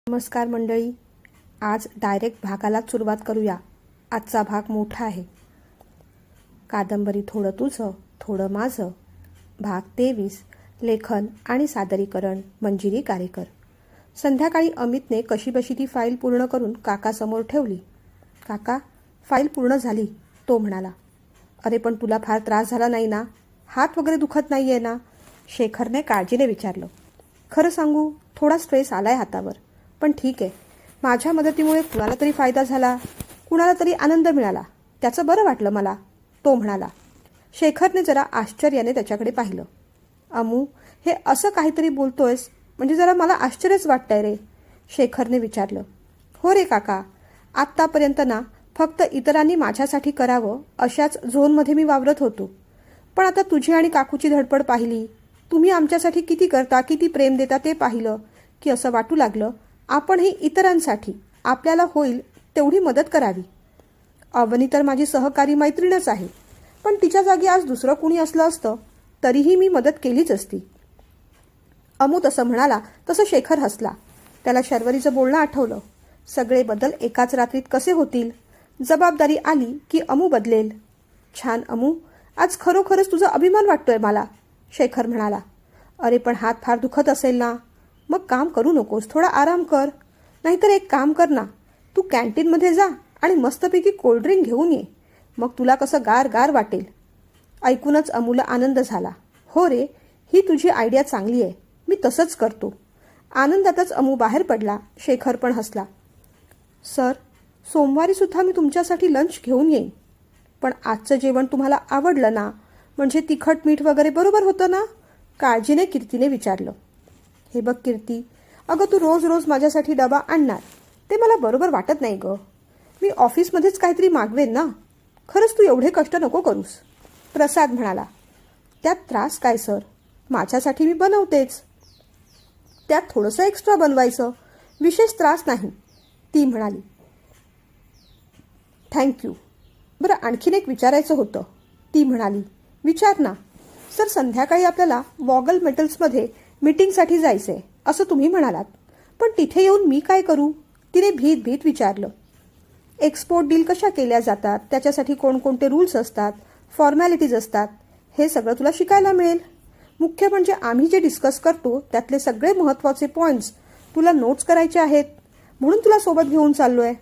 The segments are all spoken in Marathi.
नमस्कार मंडळी. आज डायरेक्ट भागालाच सुरुवात करूया. आजचा भाग मोठा आहे. कादंबरी थोडं तुझं थोडं माझं, भाग 23. लेखन आणि सादरीकरण मंजिरी गारेकर. संध्याकाळी अमितने कशीबशी ती फाईल पूर्ण करून काकासमोर ठेवली. काका, फाईल पूर्ण झाली, तो म्हणाला. अरे पण तुला फार त्रास झाला नाही ना? हात वगैरे दुखत नाही आहे ना? शेखरने काळजीने विचारलं. खरं सांगू, थोडा स्ट्रेस आलाय हातावर, पण ठीक आहे. माझ्या मदतीमुळे कुणाला तरी फायदा झाला, कुणाला तरी आनंद मिळाला, त्याचं बरं वाटलं मला, तो म्हणाला. शेखरने जरा आश्चर्याने त्याच्याकडे पाहिलं. अमू, हे असं काहीतरी बोलतोयस म्हणजे जरा मला आश्चर्यच वाटतंय रे, शेखरने विचारलं. हो रे काका, आत्तापर्यंत ना फक्त इतरांनी माझ्यासाठी करावं अशाच झोनमध्ये मी वावरत होतो. पण आता तुझी आणि काकूची धडपड पाहिली, तुम्ही आमच्यासाठी किती करता, किती प्रेम देता ते पाहिलं की असं वाटू लागलं आपणही इतरांसाठी आपल्याला होईल तेवढी मदत करावी. अवनी तर माझी सहकारी मैत्रीणच आहे, पण तिच्या जागी आज दुसरं कुणी असलं असतं तरीही मी मदत केलीच असती. अमू तसं म्हणाला तसं शेखर हसला. त्याला शर्वरीचं बोलणं आठवलं. सगळे बदल एकाच रात्रीत कसे होतील? जबाबदारी आली की अमू बदलेल. छान अमू, आज खरोखरच तुझा अभिमान वाटतोय मला, शेखर म्हणाला. अरे पण हात फार दुखत असेल ना? मग काम करू नकोस, थोडा आराम कर. नाहीतर एक काम कर ना, तू कॅन्टीनमध्ये जा आणि मस्तपैकी कोल्ड्रिंक घेऊन ये. मग तुला कसं गार गार वाटेल. ऐकूनच अमूला आनंद झाला. हो रे, ही तुझी आयडिया चांगली आहे, मी तसंच करतो. आनंदातच अमू बाहेर पडला. शेखर पण हसला. सर, सोमवारी सुद्धा मी तुमच्यासाठी लंच घेऊन येईन. पण आजचं जेवण तुम्हाला आवडलं ना? म्हणजे तिखट मीठ वगैरे बरोबर होतं ना? काळजीने कीर्तीने विचारलं. हे बघ कीर्ती, अगं तू रोज रोज माझ्यासाठी डबा आणणार ते मला बरोबर वाटत नाही गं. मी ऑफिसमध्येच काहीतरी मागवेन ना. खरंच तू एवढे कष्ट नको करूस, प्रसाद म्हणाला. त्यात त्रास काय सर, माझ्यासाठी मी बनवतेच. त्यात थोडंसं एक्स्ट्रा बनवायचं, विशेष त्रास नाही, ती म्हणाली. थँक्यू. बरं, आणखीन एक विचारायचं होतं, ती म्हणाली. विचार ना. सर, संध्याकाळी आपल्याला वॉगल मेटल्समध्ये मीटिंगसाठी जायचंय असं तुम्ही म्हणालात, पण तिथे येऊन मी काय करू? तिने भीत भीत विचारलं. एक्सपोर्ट डील कशा केल्या जातात, त्याच्यासाठी कोणकोणते रूल्स असतात, फॉर्मॅलिटीज असतात, हे सगळं तुला शिकायला मिळेल. मुख्य म्हणजे आम्ही जे डिस्कस करतो त्यातले सगळे महत्त्वाचे पॉईंट्स तुला नोट्स करायचे आहेत, म्हणून तुला सोबत घेऊन चाललोय.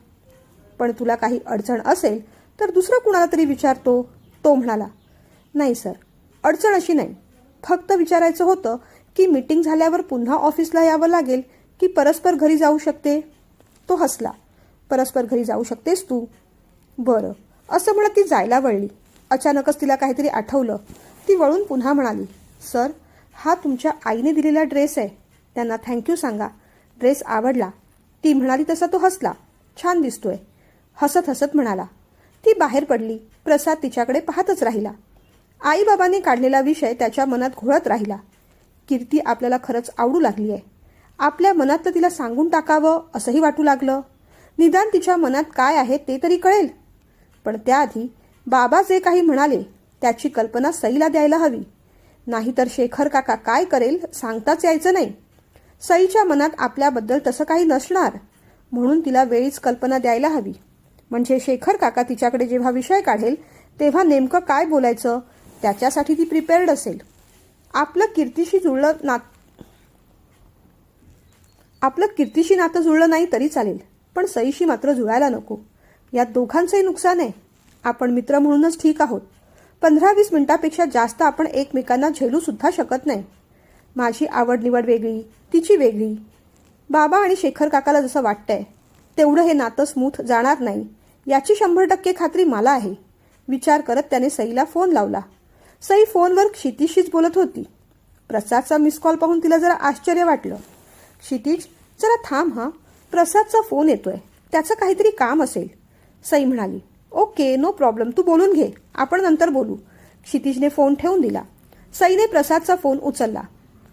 पण तुला काही अडचण असेल तर दुसरं कुणाला तरी विचारतो, तो म्हणाला. नाही सर, अडचण अशी नाही. फक्त विचारायचं होतं की मीटिंग झाल्यावर पुन्हा ऑफिसला यावं लागेल की परस्पर घरी जाऊ शकते? तो हसला. परस्पर घरी जाऊ शकतेस तू. बरं, असं म्हणत ती जायला वळली. अचानकच तिला काहीतरी आठवलं. ती वळून पुन्हा म्हणाली. सर, हा तुमच्या आईने दिलेला ड्रेस आहे, त्यांना थँक्यू सांगा. ड्रेस आवडला, ती म्हणाली तसा तो हसला. छान दिसतोय, हसत हसत म्हणाला. ती बाहेर पडली. प्रसाद तिच्याकडे पाहतच राहिला. आईबाबांनी काढलेला विषय त्याच्या मनात घोळत राहिला. कीर्ती आपल्याला खरंच आवडू लागली आहे. आपल्या मनात तर तिला सांगून टाकावं असंही वाटू लागलं. निदान तिच्या मनात काय आहे ते तरी कळेल. पण त्याआधी बाबा जे काही म्हणाले त्याची कल्पना सईला द्यायला हवी. नाहीतर शेखर काका काय करेल सांगताच यायचं नाही. सईच्या मनात आपल्याबद्दल तसं काही नसणार, म्हणून तिला वेळीच कल्पना द्यायला हवी. म्हणजे शेखर काका तिच्याकडे जेव्हा विषय काढेल तेव्हा नेमकं काय बोलायचं त्याच्यासाठी ती प्रिपेअर्ड असेल. आपलं कीर्तीशी नातं जुळलं नाही तरी चालेल, पण सईशी मात्र जुळायला नको. यात दोघांचंही नुकसान आहे. आपण मित्र म्हणूनच ठीक आहोत, 15-20 मिनिटापेक्षा जास्त आपण एकमेकांना झेलू सुद्धा शकत नाही. माझी आवड निवड वेगळी, तिची वेगळी. बाबा आणि शेखर काकाला जसं वाटतंय तेवढं हे नातं स्मूथ जाणार नाही याची 100% खात्री मला आहे. विचार करत त्याने सईला फोन लावला. सई फोनवर क्षितिजशीच बोलत होती. प्रसादचा मिस कॉल पाहून तिला जरा आश्चर्य वाटलं. क्षितिज, जरा थांब हा, प्रसादचा फोन येतोय, त्याचं काहीतरी काम असेल, सई म्हणाली. ओके, नो प्रॉब्लेम, तू बोलून घे, आपण नंतर बोलू. क्षितिजने फोन ठेवून दिला. सईने प्रसादचा फोन उचलला.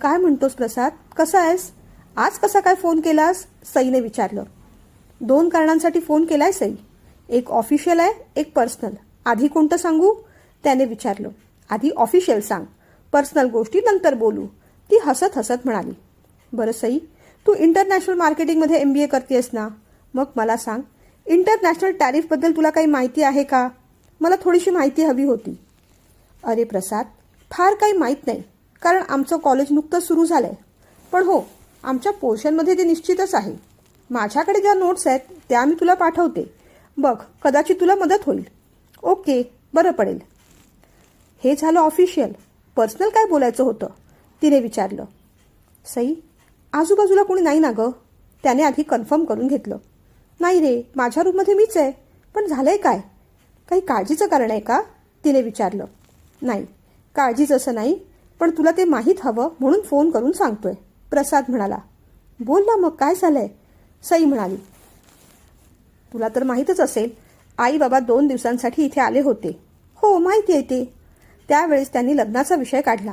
काय म्हणतोस प्रसाद, कसा आहेस? आज कसा काय फोन केलास, सईने विचारलं. 2 कारणांसाठी फोन केलाय सई. एक ऑफिशियल आहे, एक पर्सनल. आधी कोणतं सांगू, त्याने विचारलं. आधी ऑफिशियल सांग, पर्सनल गोष्टी नंतर बोलू, ती हसत हसत म्हणाली. बरं सई, तू इंटरनॅशनल मार्केटिंगमध्ये MBA करतेस ना, मग मला सांग, इंटरनॅशनल टॅरिफबद्दल तुला काही माहिती आहे का? मला थोडीशी माहिती हवी होती. अरे प्रसाद, फार काही माहीत नाही, कारण आमचं कॉलेज नुकतंच सुरू झालं आहे. पण हो, आमच्या पोर्शनमध्ये ते निश्चितच आहे. माझ्याकडे ज्या नोट्स आहेत त्या मी तुला पाठवते. बघ, कदाचित तुला मदत होईल. ओके, बरं पडेल. हे झालं ऑफिशियल. पर्सनल काय बोलायचं होतं? तिने विचारलं. सई, आजूबाजूला कोणी नाही ना गं? त्याने आधी कन्फर्म करून घेतलं. नाही रे, माझ्या रूममध्ये मीच आहे. पण झालंय काय? काही काळजीचं कारण आहे का? तिने विचारलं. नाही, काळजीच असं नाही, पण तुला ते माहीत हवं म्हणून फोन करून सांगतोय, प्रसाद म्हणाला. बोल ना मग, काय झालंय? सई म्हणाली. तुला तर माहीतच असेल, आई बाबा 2 दिवसांसाठी इथे आले होते. हो, माहिती आहे ते. त्यावेळेस त्यांनी लग्नाचा विषय काढला.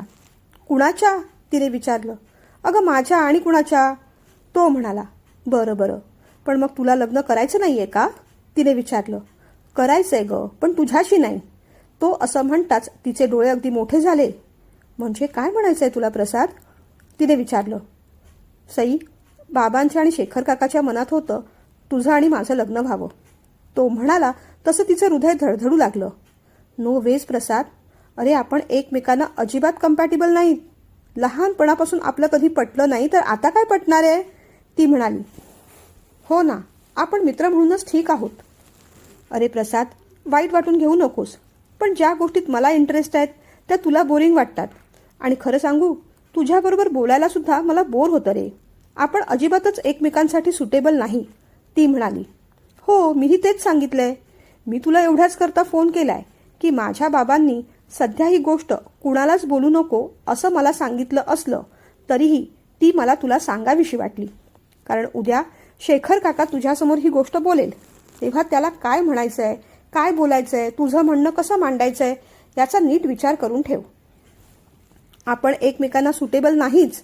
कुणाच्या? तिने विचारलं. अगं माझ्या आणि कुणाच्या? तो म्हणाला. बरं बरं, पण मग तुला लग्न करायचं नाहीये का? तिने विचारलं. करायचंय ग, पण तुझ्याशी नाही. तो असं म्हणताच तिचे डोळे अगदी मोठे झाले. म्हणजे काय म्हणायचंय तुला प्रसाद? तिने विचारलं. सई, बाबांच्या आणि शेखर काकाच्या मनात होतं तुझं आणि माझं लग्न व्हावं. तो म्हणाला तसं तिचं हृदय धडधडू लागलं. नो वेज प्रसाद, अरे आपण एकमेकांना अजिबात कम्पॅटिबल नाहीत. लहानपणापासून आपलं कधी पटलं नाही तर आता काय पटणार आहे? ती म्हणाली. हो ना, आपण मित्र म्हणूनच ठीक आहोत. अरे प्रसाद, वाईट वाटून घेऊ नकोस, पण ज्या गोष्टीत मला इंटरेस्ट आहेत त्या तुला बोरिंग वाटतात. आणि खरं सांगू, तुझ्याबरोबर बोलायला सुद्धा मला बोर होतं रे. आपण अजिबातच एकमेकांसाठी सुटेबल नाही, ती म्हणाली. हो, मीही तेच सांगितलंय. मी तुला एवढ्याच करता फोन केलाय की माझ्या बाबांनी सध्या ही गोष्ट कुणालाच बोलू नको असं मला सांगितलं असलं तरीही ती मला तुला सांगावीशी वाटली. कारण उद्या शेखर काका तुझ्यासमोर ही गोष्ट बोलेल तेव्हा त्याला काय म्हणायचंय, काय बोलायचंय, तुझं म्हणणं कसं मांडायचंय याचा नीट विचार करून ठेव. आपण एकमेकांना सुटेबल नाहीच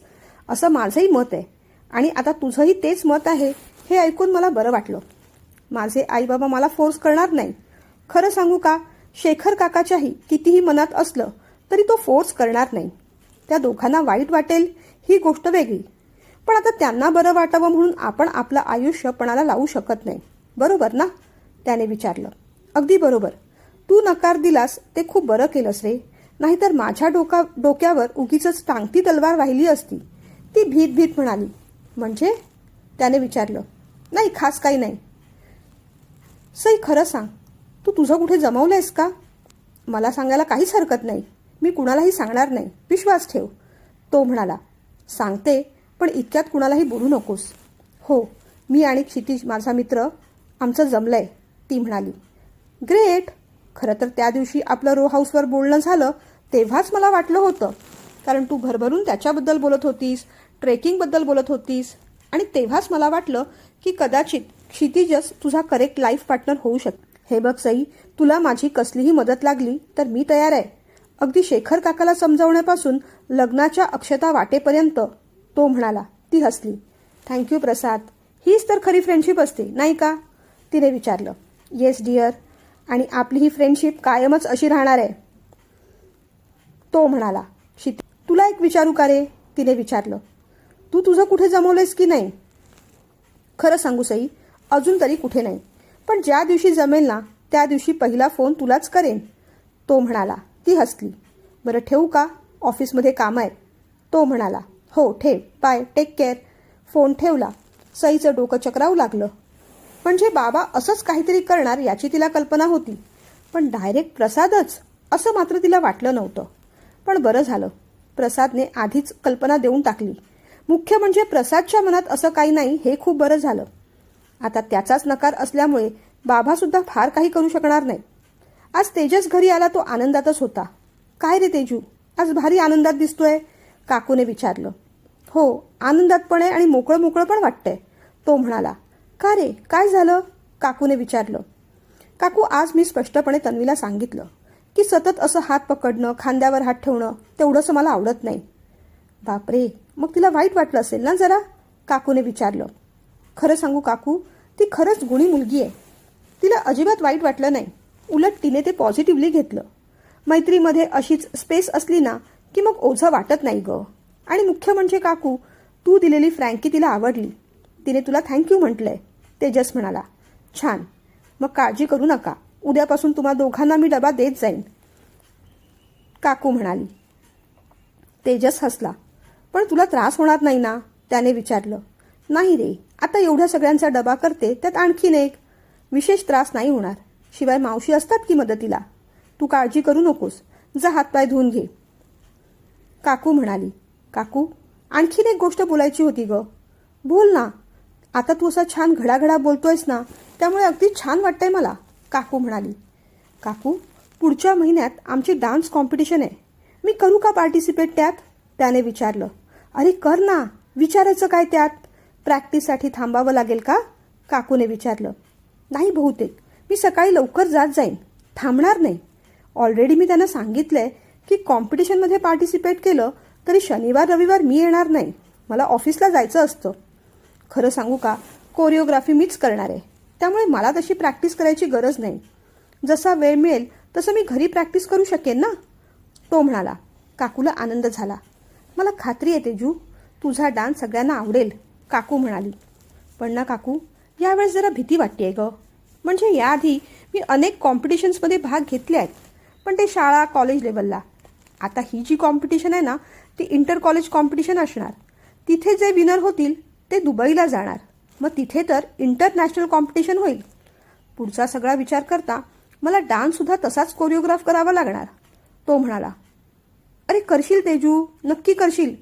असं माझंही मत आहे आणि आता तुझंही तेच मत आहे हे ऐकून मला बरं वाटलं. माझे आई बाबा मला फोर्स करणार नाही. खरं सांगू का, शेखर काकाच्याही कितीही मनात असलं तरी तो फोर्स करणार नाही. त्या दोघांना वाईट वाटेल ही गोष्ट वेगळी, पण आता त्यांना बरं वाटावं म्हणून आपण आपलं आयुष्य पणाला लावू शकत नाही, बरोबर ना? त्याने विचारलं. अगदी बरोबर. तू नकार दिलास ते खूप बरं केलंस रे, नाहीतर माझ्या डोक्यावर उगीच टांगती तलवार वाहिली असती, ती भीत भीत म्हणाली. म्हणजे? त्याने विचारलं. नाही, खास काही नाही. सई, खरं सांग, तू तुझं कुठे जमवलंयस का? मला सांगायला काहीच हरकत नाही. मी कुणालाही सांगणार नाही, विश्वास ठेव, तो म्हणाला. सांगते, पण इतक्यात कुणालाही बोलू नकोस. हो, मी आणि क्षितिज माझा मित्र, आमचं जमलंय, ती म्हणाली. ग्रेट. खरं तर त्या दिवशी आपलं रो हाऊसवर बोलणं झालं तेव्हाच मला वाटलं होतं, कारण तू भरभरून त्याच्याबद्दल बोलत होतीस, ट्रेकिंगबद्दल बोलत होतीस, आणि तेव्हाच मला वाटलं की कदाचित क्षितिजच तुझा करेक्ट लाईफ पार्टनर होऊ शकतो. हे बघ सई, तुला माझी कसलीही मदत लागली तर मी तयार आहे, अगदी शेखर काकाला समजावण्यापासून लग्नाच्या अक्षता वाटेपर्यंत, तो म्हणाला. ती हसली. थँक्यू प्रसाद, हीच तर खरी फ्रेंडशिप असते नाही का? तिने विचारलं. येस डिअर, आणि आपली ही फ्रेंडशिप कायमच अशी राहणार आहे, तो म्हणाला. तुला एक विचारू का रे? तिने विचारलं. तू तुझं कुठे जमवलंयस की नाही? खरं सांगू सई, अजून तरी कुठे नाही, पण ज्या दिवशी जमेल ना त्या दिवशी पहिला फोन तुलाच करेन, तो म्हणाला. ती हसली. बरं ठेवू का? ऑफिसमध्ये काम आहेत, तो म्हणाला. हो ठेव, बाय, टेक केअर. फोन ठेवला. सईचं डोकं चक्रावू लागलं. म्हणजे बाबा असंच काहीतरी करणार याची तिला कल्पना होती, पण डायरेक्ट प्रसादच असं मात्र तिला वाटलं नव्हतं. पण बरं झालं, प्रसादने आधीच कल्पना देऊन टाकली. मुख्य म्हणजे प्रसादच्या मनात असं काही नाही हे खूप बरं झालं. आता त्याचाच नकार असल्यामुळे बाबासुद्धा फार काही करू शकणार नाही. आज तेजस घरी आला तो आनंदातच होता. काय रे तेजू, आज भारी आनंदात दिसतोय, काकूने विचारलं. हो, आनंदात पण आहे आणि मोकळं मोकळं पण वाटतंय, तो म्हणाला. का रे, काय झालं? काकूने विचारलं. काकू, आज मी स्पष्टपणे तन्वीला सांगितलं की सतत असं हात पकडणं, खांद्यावर हात ठेवणं तेवढंसं मला आवडत नाही. बापरे, मग तिला वाईट वाटलं असेल ना जरा, काकूने विचारलं. खरं सांगू काकू, ती खरंच गुणी मुलगी आहे. तिला अजिबात वाईट वाटलं नाही, उलट तिने ते पॉझिटिव्हली घेतलं. मैत्रीमध्ये अशीच स्पेस असली ना की मग ओझं वाटत नाही ग. आणि मुख्य म्हणजे काकू, तू दिलेली फ्रँकी तिला आवडली. तिने तुला थँक्यू म्हटलंय. तेजस म्हणाला. छान. मग काळजी करू नका. उद्यापासून तुम्हा दोघांना मी डबा देत जाईन, काकू म्हणाली. तेजस हसला. पण तुला त्रास होणार नाही ना, त्याने विचारलं. नाही रे, आता एवढ्या सगळ्यांचा डबा करते, त्यात आणखीन एक. विशेष त्रास नाही होणार. शिवाय मावशी असतात की मदतीला. तू काळजी करू नकोस. जा हातपाय धुवून घे, काकू म्हणाली. काकू, आणखीन एक गोष्ट बोलायची होती ग. बोल ना. आता तू असा छान घडाघडा बोलतोयस ना, त्यामुळे अगदी छान वाटतंय मला, काकू म्हणाली. काकू, पुढच्या महिन्यात आमची डान्स कॉम्पिटिशन आहे. मी करू का पार्टिसिपेट त्यात, त्याने विचारलं. अरे कर ना. विचारायचं काय त्यात. प्रॅक्टिससाठी थांबावं लागेल का, काकूने विचारलं. नाही, बहुतेक मी सकाळी लवकर जात जाईन. थांबणार नाही. ऑलरेडी मी त्यांना सांगितलंय की कॉम्पिटिशनमध्ये पार्टिसिपेट केलं तरी शनिवार रविवार मी येणार नाही. मला ऑफिसला जायचं असतं. खरं सांगू का, कोरिओग्राफी मीच करणार आहे. त्यामुळे मला तशी प्रॅक्टिस करायची गरज नाही. जसा वेळ मिळेल तसं मी घरी प्रॅक्टिस करू शकेन ना, तो म्हणाला. काकूला आनंद झाला. मला खात्री आहे तेजू, तुझा डान्स सगळ्यांना आवडेल, काकू म्हणाली. पण ना काकू, यावेळेस जरा भीती वाटतेय ग. म्हणजे याआधी मी अनेक कॉम्पिटिशन्समध्ये भाग घेतले आहेत, पण ते शाळा कॉलेज लेवलला. आता ही जी कॉम्पिटिशन आहे ना, ती इंटर कॉलेज कॉम्पिटिशन असणार. तिथे जे विनर होतील ते दुबईला जाणार. मग तिथे तर इंटरनॅशनल कॉम्पिटिशन होईल. पुढचा सगळा विचार करता मला डान्ससुद्धा तसाच कोरिओग्राफ करावा लागणार, तो म्हणाला. अरे करशील तेजू, नक्की करशील.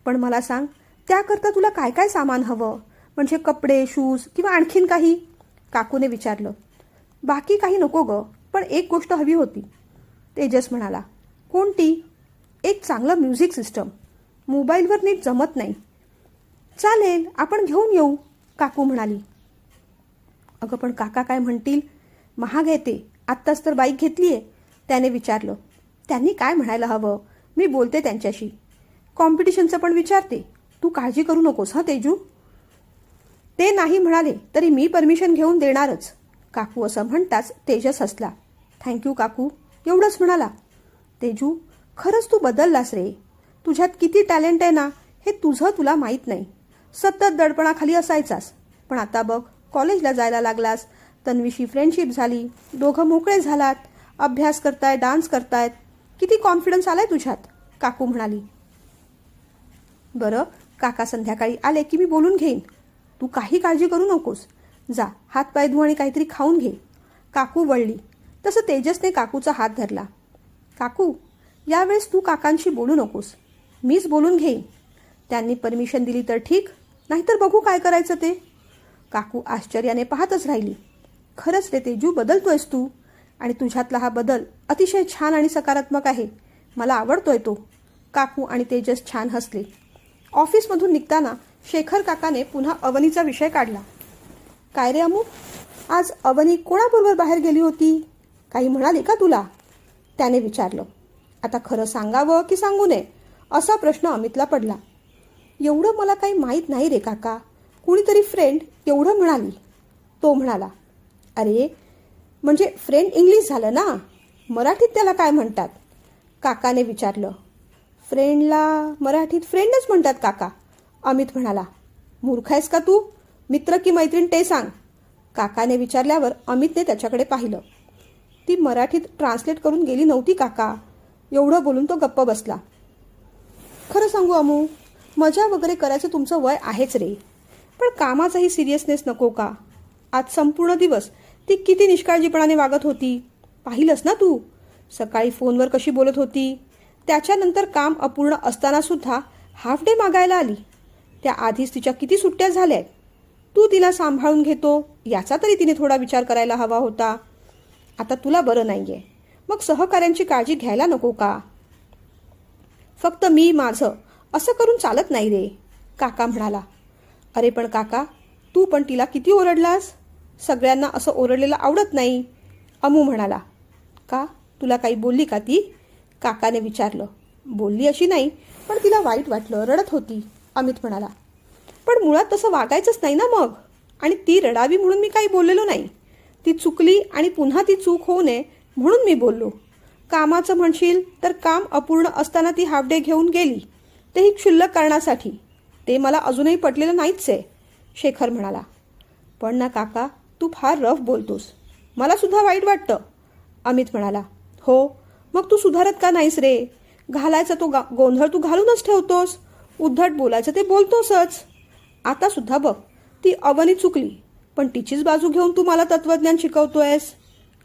पण मला सांग, त्याकरता तुला काय काय सामान हवं. म्हणजे कपडे, शूज किंवा आणखीन काही, काकूने विचारलं. बाकी काही नको ग, पण एक गोष्ट हवी होती, तेजस म्हणाला. कोणती. एक चांगलं म्युझिक सिस्टम. मोबाईलवर नीट जमत नाही. चालेल, आपण घेऊन येऊ, काकू म्हणाली. अगं पण काका काय म्हणतील. महाग आहे ते. आत्ताच तर बाईक घेतलीये, त्याने विचारलं. त्यांनी काय म्हणायला हवं. मी बोलते त्यांच्याशी. कॉम्पिटिशनचं पण विचारते. तू काळजी करू नकोस हं तेजू. ते नाही म्हणाले तरी मी परमिशन घेऊन देणारच, काकू असं म्हणताच तेजस हसला. थँक्यू काकू, एवढंच म्हणाला. तेजू, खरंच तू बदललास रे. तुझ्यात किती टॅलेंट आहे ना, हे तुझं तुला माहीत नाही. सतत दडपणाखाली असायचास, पण आता बघ कॉलेजला जायला लागलास. तन्वीशी फ्रेंडशिप झाली. दोघं मोकळे झालात. अभ्यास करताय, डान्स करतायत. किती कॉन्फिडन्स आलाय तुझ्यात, काकू म्हणाली. बरं, काका संध्याकाळी आले की मी बोलून घेईन. तू काही काळजी करू नकोस. जा, हातपाय धु आणि काहीतरी खाऊन घे, काकू वळली. तसं तेजसने काकूचा हात धरला. काकू, यावेळेस तू काकांशी बोलू नकोस. मीच बोलून घेईन. त्यांनी परमिशन दिली तर ठीक, नाहीतर बघू काय करायचं ते. काकू आश्चर्याने पाहतच राहिली. खरंच रे तेजू, बदलतोयस तू. आणि तुझ्यातला हा बदल अतिशय छान आणि सकारात्मक आहे. मला आवडतोय तो, काकू आणि तेजस छान हसले. ऑफिसमधून निघताना शेखर काकाने पुन्हा अवनीचा विषय काढला. काय रे अमू, आज अवनी कोणाबरोबर बाहेर गेली होती. काही म्हणाली का तुला, त्याने विचारलं. आता खरं सांगावं की सांगू नये, असा प्रश्न अमितला पडला. एवढं मला काही माहीत नाही रे काका. कुणीतरी फ्रेंड एवढं म्हणाली, तो म्हणाला. अरे म्हणजे फ्रेंड इंग्लिश झालं ना, मराठीत त्याला काय म्हणतात, काकाने विचारलं. फ्रेंडला मराठीत फ्रेंडच म्हणतात काका, अमित म्हणाला. मूर्ख आहेस का तू. मित्र की मैत्रीण ते सांग, काकाने विचारल्यावर अमितने त्याच्याकडे पाहिलं. ती मराठीत ट्रान्सलेट करून गेली नव्हती काका, एवढं बोलून तो गप्प बसला. खरं सांगू अमू, मजा वगैरे करायचं तुमचं वय आहेच रे, पण कामाचाही सिरियसनेस नको का. आज संपूर्ण दिवस ती किती निष्काळजीपणाने वागत होती, पाहिलंस ना तू. सकाळी फोनवर कशी बोलत होती. त्याच्यानंतर काम अपूर्ण असताना सुद्धा हाफ डे मागायला आली. त्या आधीच तिच्या किती सुट्ट्या झाल्यात. तू तिला सांभाळून घेतो याचा तरी तिने थोडा विचार करायला हवा होता. आता तुला बरं नाहीये, मग सहकाऱ्यांची काळजी घ्यायला नको का. फक्त मी माझं असं करून चालत नाही रे, काका म्हणाला. अरे पण काका, तू पण तिला किती ओरडलास. सगळ्यांना असं ओरडलेलं आवडत नाही, अमू म्हणाला. का, तुला काही बोलली का ती, काकाने विचारलं. बोलली अशी नाही, पण तिला वाईट वाटलं, रडत होती, अमित म्हणाला. पण मुळात तसं वागायचंच नाही ना मग. आणि ती रडावी म्हणून मी काही बोललेलो नाही. ती चुकली आणि पुन्हा ती चूक होऊ नये म्हणून मी बोललो. कामाचं म्हणशील तर काम अपूर्ण असताना ती हाफ डे घेऊन गेली, तेही क्षुल्लक कारणासाठी. ते मला अजूनही पटलेलं नाहीच आहे, शेखर म्हणाला. पण ना काका, तू फार रफ बोलतोस. मला सुद्धा वाईट वाटतं, अमित म्हणाला. हो, मग तू सुधारत का नाहीस रे? घालायचा तो गोंधळ तू घालूनच ठेवतोस, उद्धट बोलायचं ते बोलतोसच. आता सुद्धा बघ, ती अवनी चुकली, पण तिचीच बाजू घेऊन तू मला तत्त्वज्ञान शिकवतोयस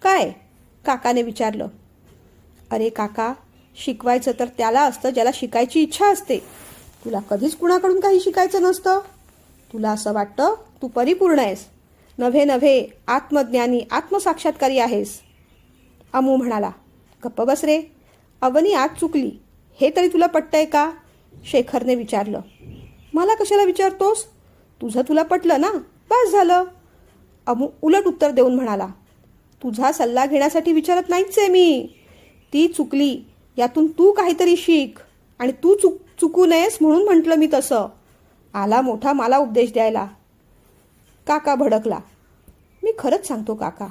काय? काकाने विचारलं. अरे काका, शिकवायचं तर त्याला असतं ज्याला शिकायची इच्छा असते. तुला कधीच कुणाकडून काही शिकायचं नसतं. तुला असं वाटतं तू परिपूर्ण आहेस. नव्हे नव्हे, आत्मज्ञानी आत्मसाक्षात्कारी आहेस. अमू म्हणाला. गप्प बस रे. अवनी आज चुकली हे तरी तुला पटतंय का? शेखरने विचारलं. मला कशाला विचारतोस? तुझं तुला पटलं ना, बस झालं. अमू उलट उत्तर देऊन म्हणाला. तुझा सल्ला घेण्यासाठी विचारत नाहीच आहे मी. ती चुकली, यातून तू काहीतरी शिक, आणि तू चुकू नयेस म्हणून म्हटलं मी तसं. आला मोठा मला उपदेश द्यायला. काका भडकला. मी खरंच सांगतो काका,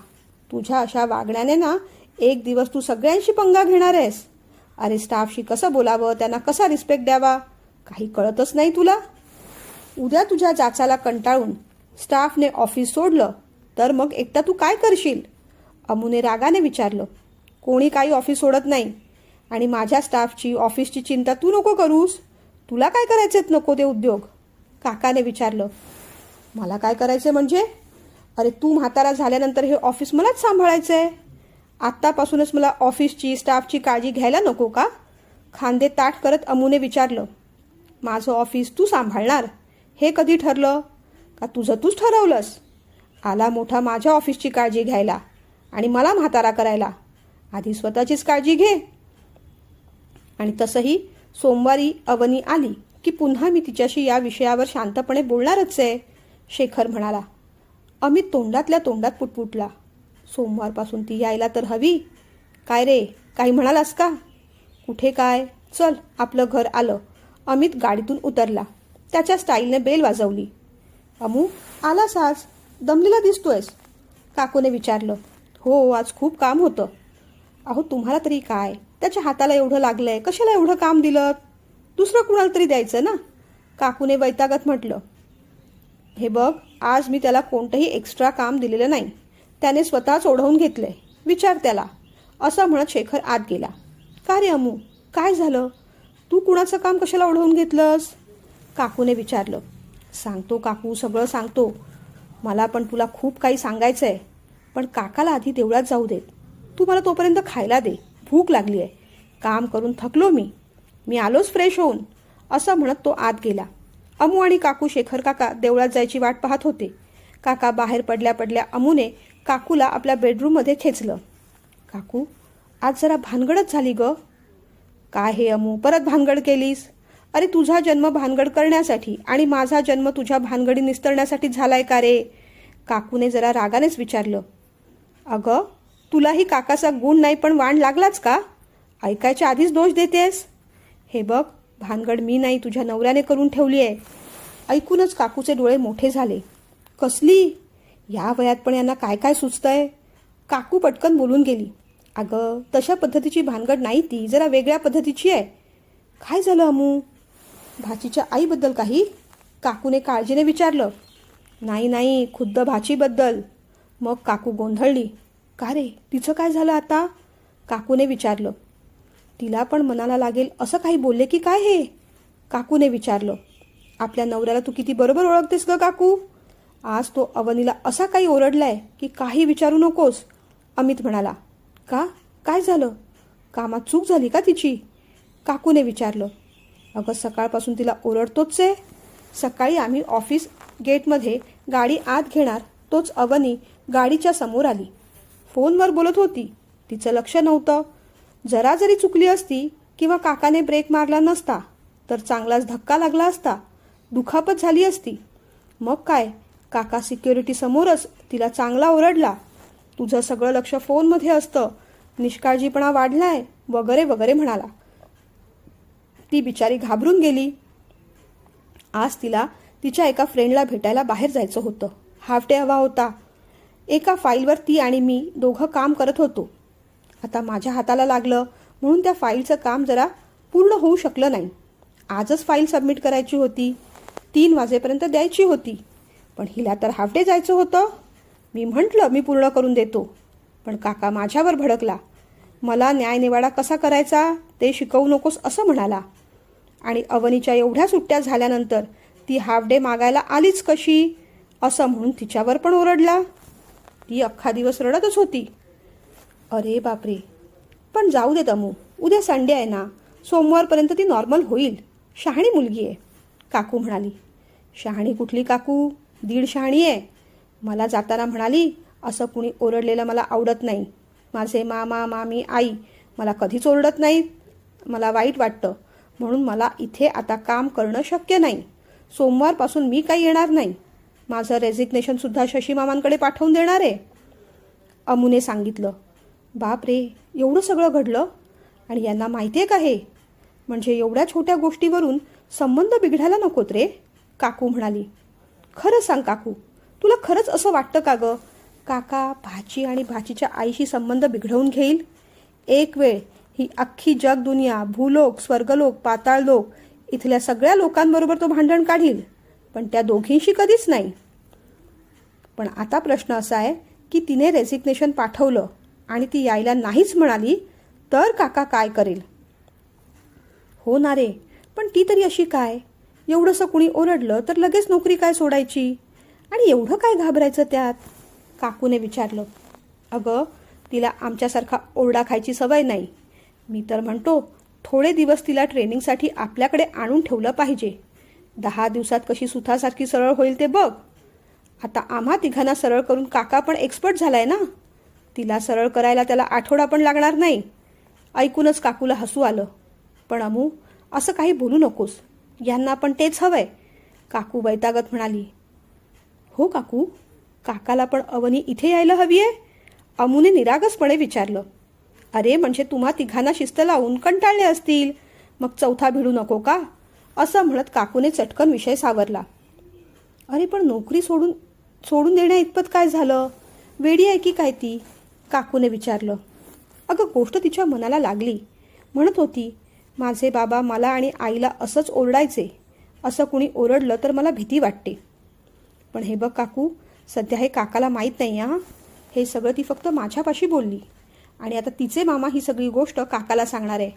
तुझ्या अशा वागण्याने ना एक दिवस तू सगळ्यांशी पंगा घेणार आहेस. अरे स्टाफशी कसं बोलावं, त्यांना कसा रिस्पेक्ट द्यावा, काही कळतच नाही तुला. उद्या तुझ्या जाचाला कंटाळून स्टाफने ऑफिस सोडलं तर मग एकटा तू काय करशील? अमूने रागाने विचारलं. कोणी काही ऑफिस सोडत नाही, आणि माझ्या स्टाफची ऑफिसची चिंता तू नको करूस. तुला काय करायचेत नको ते उद्योग? काकाने विचारलं. मला काय करायचं म्हणजे? अरे तू म्हातारा झाल्यानंतर हे ऑफिस मलाच सांभाळायचं आहे. आत्तापासूनच मला ऑफिसची स्टाफची काळजी घ्यायला नको का? खांदे ताठ करत अमूने विचारलं. माझं ऑफिस तू सांभाळणार हे कधी ठरलं? का तुझं तूच ठरवलंस? आला मोठा माझ्या ऑफिसची काळजी घ्यायला आणि मला म्हातारा करायला. आधी स्वतःचीच काळजी घे. आणि तसंही सोमवारी अवनी आली की पुन्हा मी तिच्याशी या विषयावर शांतपणे बोलणारच आहे, शेखर म्हणाला. अमित तोंडातल्या तोंडात पुटपुटला. सोमवारपासून ती यायला तर हवी. काय रे, काही म्हणालास का? कुठे काय, चल आपलं घर आलं. अमित गाडीतून उतरला. त्याच्या स्टाईलने बेल वाजवली. अमू, आलास आज? दमलेला दिसतोयस, काकूने विचारलं. हो, आज खूप काम होतं. अहो तुम्हाला तरी काय, त्याच्या हाताला एवढं लागलंय, कशाला एवढं काम दिलं? दुसरं कुणाला तरी द्यायचं ना, काकूने वैतागत म्हटलं. हे बघ, आज मी त्याला कोणतंही एक्स्ट्रा काम दिलेलं नाही. त्याने स्वतःच ओढवून घेतलंय, विचार त्याला, असं म्हणत शेखर आत गेला. का रे अमू, काय झालं? तू कुणाचं काम कशाला ओढवून घेतलंस? काकूने विचारलं. सांगतो काकू, सगळं सांगतो. मला पण तुला खूप काही सांगायचं आहे, पण काकाला आधी देवळात जाऊ देत. तू मला तोपर्यंत खायला दे, भूक लागली आहे. काम करून थकलो मी आलोच फ्रेश होऊन, असं म्हणत तो आत गेला. अमू आणि काकू शेखर काका देवळात जायची वाट पाहत होते. काका बाहेर पडल्या पडल्या अमूने काकूला आपल्या बेडरूममध्ये खेचलं. काकू, आज जरा भानगडच झाली ग. काय हे अमू, परत भानगड केलीस? अरे तुझा जन्म भानगड करण्यासाठी आणि माझा जन्म तुझ्या भानगडी निस्तरण्यासाठी झालाय का रे? काकूने जरा रागानेच विचारलं. अगं, तुलाही काकाचा गुण नाही पण वाण लागलाच का? ऐकायच्या आधीच दोष देतेस. हे बघ, भानगड मी नाही तुझ्या नवऱ्याने करून ठेवली आहे. ऐकूनच काकूचे डोळे मोठे झाले. कसली? या वयात पण यांना काय काय सुचतंय? काकू पटकन बोलून गेली. अगं, तशा पद्धतीची भानगड नाही ती, जरा वेगळ्या पद्धतीची आहे. काय झालं अमू? भाचीच्या आईबद्दल काही? काकूने काळजीने विचारलं. नाही, खुद्द भाचीबद्दल. मग काकू गोंधळली. का रे, तिचं काय झालं आता? काकूने विचारलं. तिला पण मनाला लागेल असं काही बोलले की काय हे? काकूने विचारलं. आपल्या नवऱ्याला तू किती बरोबर ओळखतेस ग काकू. आज तो अवनीला असा काही ओरडलाय की काही विचारू नकोस, अमित म्हणाला. का, काय झालं? कामात चूक झाली का तिची? काकूने विचारलं. अगं, सकाळपासून तिला ओरडतोच आहे. सकाळी आम्ही ऑफिस गेटमध्ये गाडी आत घेणार तोच अवनी गाडीच्या समोर आली. फोनवर बोलत होती. तिचं लक्ष नव्हतं. जरा जरी चुकली असती किंवा काकाने ब्रेक मारला नसता तर चांगलाच धक्का लागला असता, दुखापत झाली असती. मग काय, काका सिक्युरिटी समोरच तिला चांगला ओरडला. तुझं सगळं लक्ष फोनमध्ये असतं, निष्काळजीपणा वाढलाय वगैरे वगैरे म्हणाला. ती बिचारी घाबरून गेली. आज तिला तिच्या एका फ्रेंडला भेटायला बाहेर जायचं होतं. हाफ डे हवा होता. एका फाईलवर ती आणि मी दोघं काम करत होतो. आता माझ्या हाताला लागलं म्हणून त्या फाईलचं काम जरा पूर्ण होऊ शकलं नाही. आजच फाईल सबमिट करायची होती. 3 वाजेपर्यंत द्यायची होती, पण हिला तर हाफ डे जायचं होतं. मी म्हटलं मी पूर्ण करून देतो, पण काका माझ्यावर भडकला. मला न्यायनिवाडा कसा करायचा ते शिकवू नकोस असं म्हणाला. आणि अवनीच्या एवढ्या सुट्ट्या झाल्यानंतर ती हाफ डे मागायला आलीच कशी असं म्हणून तिच्यावर पण ओरडला. ती अख्खा दिवस रडतच होती. अरे बापरे, पण जाऊ दे दमू, उद्या संडे आहे ना, सोमवारपर्यंत ती नॉर्मल होईल. शहाणी मुलगी आहे, काकू म्हणाली. शहाणी कुठली काकू, 1.5 शहाणी आहे. मला जाताना म्हणाली, असं कुणी ओरडलेलं मला आवडत नाही. माझे मामा मामी आई मला कधीच ओरडत नाहीत. मला वाईट वाटतं, म्हणून मला इथे आता काम करणं शक्य नाही. सोमवारपासून मी काही येणार नाही. माझं रेझिग्नेशनसुद्धा शशी मामांकडे पाठवून देणार आहे, अमुने सांगितलं. बाप रे, एवढं सगळं घडलं आणि यांना माहिती आहे का हे? म्हणजे एवढ्या छोट्या गोष्टीवरून संबंध बिघडायला नकोत रे, काकू म्हणाली. खरं सांग काकू, तुला खरंच असं वाटतं का गं, काका भाची आणि भाचीच्या आईशी संबंध बिघडवून घेईल? एक वेळ ही अख्खी जग दुनिया, भूलोक, स्वर्गलोक, पाताळलोक इथल्या सगळ्या लोकांबरोबर तो भांडण काढील, पण त्या दोघींशी कधीच नाही. पण आता प्रश्न असा आहे की तिने रेझिग्नेशन पाठवलं आणि ती यायला नाहीच म्हणाली तर काका काय करेल? हो ना रे, पण ती तरी अशी काय? एवढंसं कुणी ओरडलं तर लगेच नोकरी काय सोडायची? आणि एवढं काय घाबरायचं त्यात? काकूने विचारलं. अगं, तिला आमच्यासारखा ओरडा खायची सवय नाही. मी तर म्हणतो थोडे दिवस तिला ट्रेनिंगसाठी आपल्याकडे आणून ठेवलं पाहिजे. 10 दिवसात कशी सुथासारखी सरळ होईल ते बघ. आता आम्हा तिघांना सरळ करून काका पण एक्सपर्ट झालाय ना. तिला सरळ करायला त्याला आठवडा पण लागणार नाही. ऐकूनच काकूला हसू आलं. पण अमू, असं काही बोलू नकोस, यांना पण तेच हवंय, काकू वैतागत म्हणाली. हो काकू, काकाला पण अवनी इथे यायला हवी आहे, अमूने निरागसपणे विचारलं. अरे म्हणजे तुम्हा तिघांना शिस्त लावून कंटाळले असतील, मग चौथा भिडू नको का, असं म्हणत काकूने चटकन विषय सावरला. अरे पण नोकरी सोडून देण्या इतपत काय झालं, वेडी आहे की काय ती, काकूने विचारलं. अगं गोष्ट तिच्या मनाला लागली. म्हणत होती, माझे बाबा मला आणि आईला असंच ओरडायचे, असं कुणी ओरडलं तर मला भीती वाटते. पण हे बघ काकू, सध्या हे काकाला माहीत नाही हां, हे सगळं ती फक्त माझ्यापाशी बोलली आणि आता तिचे मामा ही सगळी गोष्ट काकाला सांगणार आहे.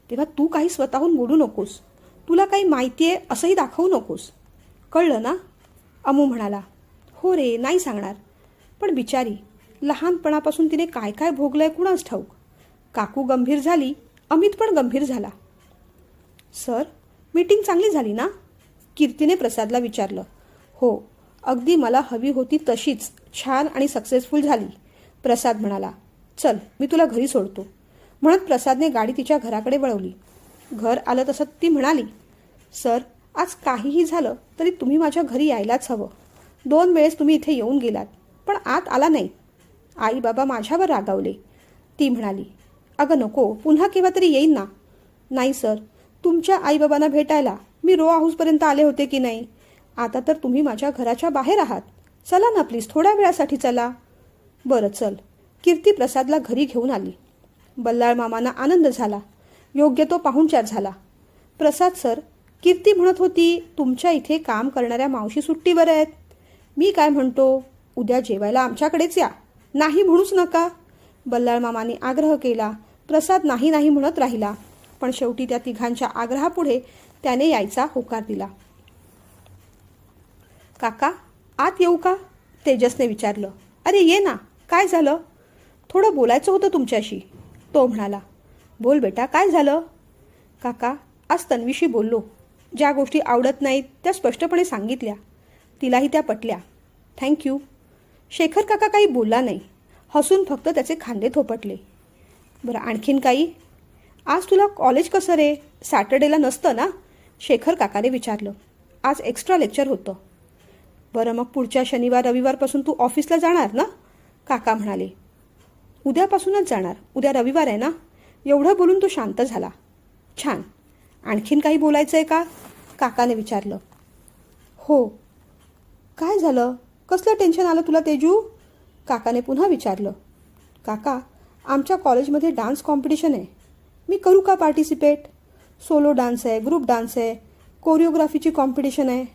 तेव्हा तू काही स्वतःहून बोलू नकोस, तुला काही माहिती आहे असंही दाखवू नकोस, कळलं ना, अमू म्हणाला. हो रे, नाही सांगणार. पण बिचारी, लहानपणापासून तिने काय काय भोगलंय कुणास ठाऊक. काकू गंभीर झाली, अमित पण गंभीर झाला. सर, मीटिंग चांगली झाली ना, कीर्तीने प्रसादला विचारलं. हो, अगदी मला हवी होती तशीच छान आणि सक्सेसफुल झाली, प्रसाद म्हणाला. चल, मी तुला घरी सोडतो, म्हणत प्रसादने गाडी तिच्या घराकडे वळवली. घर आलं तसं ती म्हणाली, सर, आज काहीही झालं तरी तुम्ही माझ्या घरी यायलाच हवं. 2 वेळेस तुम्ही इथे येऊन गेलात, पण आत आला नाही. आई बाबा माझ्यावर रागावले, ती म्हणाली. अगं नको, पुन्हा केव्हा तरी येईन ना. नाही सर, तुमच्या आईबाबांना भेटायला मी रो हाऊसपर्यंत आले होते की नाही. आता तर तुम्ही माझ्या घराच्या बाहेर आहात, चला ना प्लीज, थोड्या वेळासाठी चला. बरं चल, कीर्ती प्रसादला घरी घेऊन आली. बल्लाळ मामांना आनंद झाला, योग्य तो पाहुणचार झाला. प्रसाद सर, कीर्ती म्हणत होती तुमच्या इथे काम करणाऱ्या मावशी सुट्टीवर आहेत. मी काय म्हणतो, उद्या जेवायला आमच्याकडेच या, नाही म्हणूच नका. बल्लाळ मामांनी आग्रह केला. प्रसाद नाही नाही म्हणत राहिला, पण शेवटी त्या तिघांच्या आग्रहापुढे त्याने यायचा होकार दिला. काका, आत येऊ का, तेजसने विचारलं. अरे ये ना, काय झालं, थोडं बोलायचं होतं तुमच्याशी, तो म्हणाला. बोल बेटा, काय झालं? काका, आज तन्वीशी बोललो. ज्या गोष्टी आवडत नाहीत त्या स्पष्टपणे सांगितल्या, तिलाही त्या पटल्या. थँक्यू. शेखर काका काही बोलला नाही, हसून फक्त त्याचे खांदे थोपटले. बरं, आणखीन काही? आज तुला कॉलेज कसं रे, सॅटर्डेला नसतं ना, शेखर काकाने विचारलं. आज एक्स्ट्रा लेक्चर होतं. बरं, मग पुढच्या शनिवार रविवारपासून तू ऑफिसला जाणार ना, काका म्हणाले. उद्यापासूनच जाणार, उद्या रविवार आहे ना. एवढं बोलून तो शांत झाला. छान. आणखीन काही बोलायचं आहे का, काकाने विचारलं. हो. काय झालं, कसलं टेन्शन आलं तुला तेजू, काकाने पुन्हा विचारलं. काका, आमच्या कॉलेजमध्ये डान्स कॉम्पिटिशन आहे, मी करू का पार्टिसिपेट? सोलो डान्स आहे, ग्रुप डान्स आहे, कोरिओग्राफीची कॉम्पिटिशन आहे.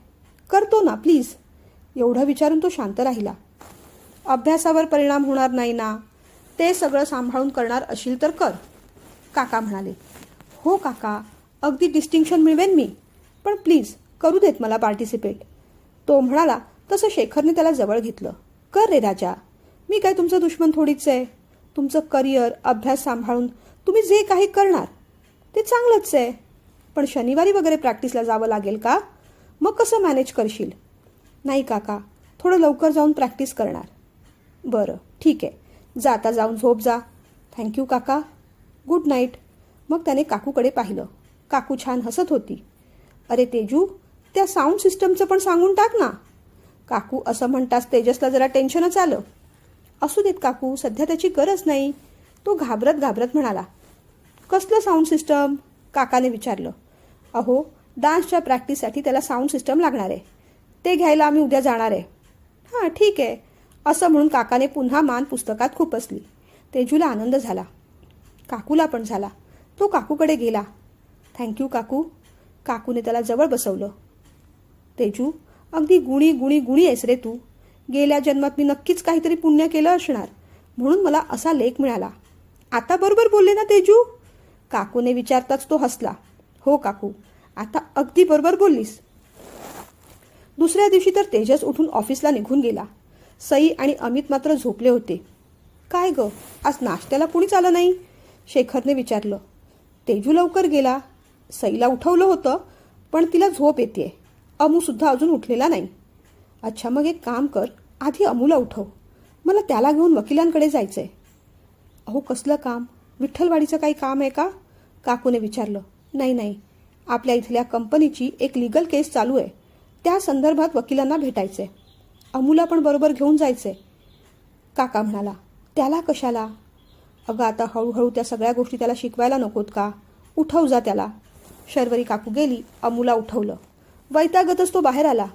करतो ना प्लीज. एवढं विचारून तो शांत राहिला. अभ्यासावर परिणाम होणार नाही ना? ते सगळं सांभाळून करणार असेल तर कर, काका म्हणाले. हो काका, अगदी डिस्टिंक्शन मिळवेन मी, पण प्लीज करू देत मला पार्टिसिपेट. तो म्हणाला तसं शेखरने त्याला जवळ घेतलं. कर रे राजा, मी काय तुमचं दुश्मन थोडीच आहे. तुमचं करिअर, अभ्यास सांभाळून तुम्ही जे काही करणार ते चांगलंच आहे. पण शनिवारी वगैरे प्रॅक्टिसला जावं लागेल का? मग कसं मॅनेज करशील? नाही काका, थोडं लवकर जाऊन प्रॅक्टिस करणार. बरं ठीक आहे, जा आता जाऊन झोप जा. थँक्यू काका, गुड नाईट. मग त्याने काकूकडे पाहिलं. काकू छान हसत होती. अरे तेजू, त्या साऊंड सिस्टमचं पण सांगून टाक ना. काकू असं म्हणताच तेजसला जरा टेन्शनच आलं. असू देत काकू, सध्या त्याची गरज नाही, तो घाबरत घाबरत म्हणाला. कसलं साऊंड सिस्टम? काकाने विचारलं. अहो, डान्सच्या प्रॅक्टिससाठी त्याला साऊंड सिस्टम लागणार आहे, ते घ्यायला आम्ही उद्या जाणार आहे. हां ठीक आहे, असं म्हणून काकाने पुन्हा मान पुस्तकात खुपसली. तेजूला आनंद झाला, काकूला पण झाला. तो काकूकडे गेला. थँक्यू काकू. काकूने त्याला जवळ बसवलं. तेजू, अगदी गुणी गुणी गुणी आहेस रे तू. गेल्या जन्मात मी नक्कीच काहीतरी पुण्य केलं असणार, म्हणून मला असा लेख मिळाला. आता बरोबर बोलले ना तेजू? काकूने विचारताच तो हसला. हो काकू, आता अगदी बरोबर बोललीस. दुसऱ्या दिवशी तर तेजस उठून ऑफिसला निघून गेला. सई आणि अमित मात्र झोपले होते. काय ग, आज नाश्त्याला कुणीच आलं नाही? शेखरने विचारलं. तेजू लवकर गेला. सईला उठवलं होतं, पण तिला झोप येते. अमूसुद्धा अजून उठलेला नाही. अच्छा, मग एक काम कर, आधी अमूला उठव, मला त्याला घेऊन वकिलांकडे जायचं आहे. अहो कसलं काम? विठ्ठलवाडीचं काही काम आहे का? काकूने विचारलं. नाही नाही, आपल्या इथल्या कंपनीची एक लीगल केस चालू आहे, त्या संदर्भात वकिलांना भेटायचं आहे. अमूला पण बरोबर घेऊन जायचं आहे. काका म्हणाला. त्याला कशाला? अगं आता हळूहळू त्या सगळ्या गोष्टी त्याला शिकवायला नकोत का? उठव जा त्याला. शर्वरी काकू गेली. अमूला उठवलं. वैतागतच तो बाहेर आला.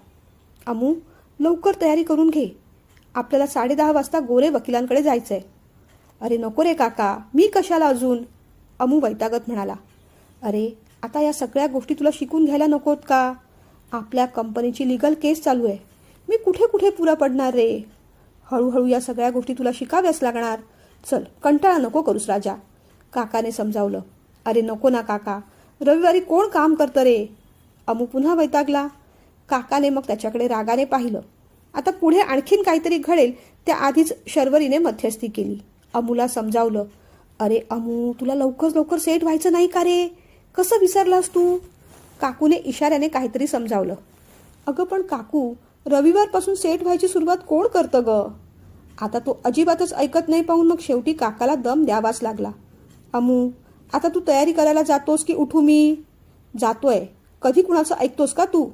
अमू, लवकर तयारी करून घे, आपल्याला 10:30 वाजता गोरे वकिलांकडे जायचं आहे. अरे नको रे काका, मी कशाला अजून? अमू वैतागत म्हणाला. अरे आता या सगळ्या गोष्टी तुला शिकून घ्यायला नकोत का? आपल्या कंपनीची लीगल केस चालू आहे, मी कुठे कुठे पुरा पडणार रे? हळूहळू या सगळ्या गोष्टी तुला शिकाव्याच लागणार. चल, कंटाळा नको करूस राजा, काकाने समजावलं. अरे नको ना काका, रविवारी कोण काम करतं रे? अमू पुन्हा वैतागला. काकाने मग त्याच्याकडे रागाने पाहिलं. आता पुढे आणखीन काहीतरी घडेल त्याआधीच शर्वरीने मध्यस्थी केली. अमूला समजावलं. अरे अमू, तुला लवकर सेट व्हायचं नाही का रे? कसं विसरलास तू? काकूने इशाऱ्याने काहीतरी समजावलं. अगं पण काकू, रविवारपासून सेट व्हायची सुरुवात कोण करतं ग? आता तो अजिबातच ऐकत नाही पाहून मग शेवटी काकाला दम द्यावाच लागला. अमू, आता तू तयारी करायला जातोस की उठू मी? जातोय. कधी कुणाचं ऐकतोस का तू?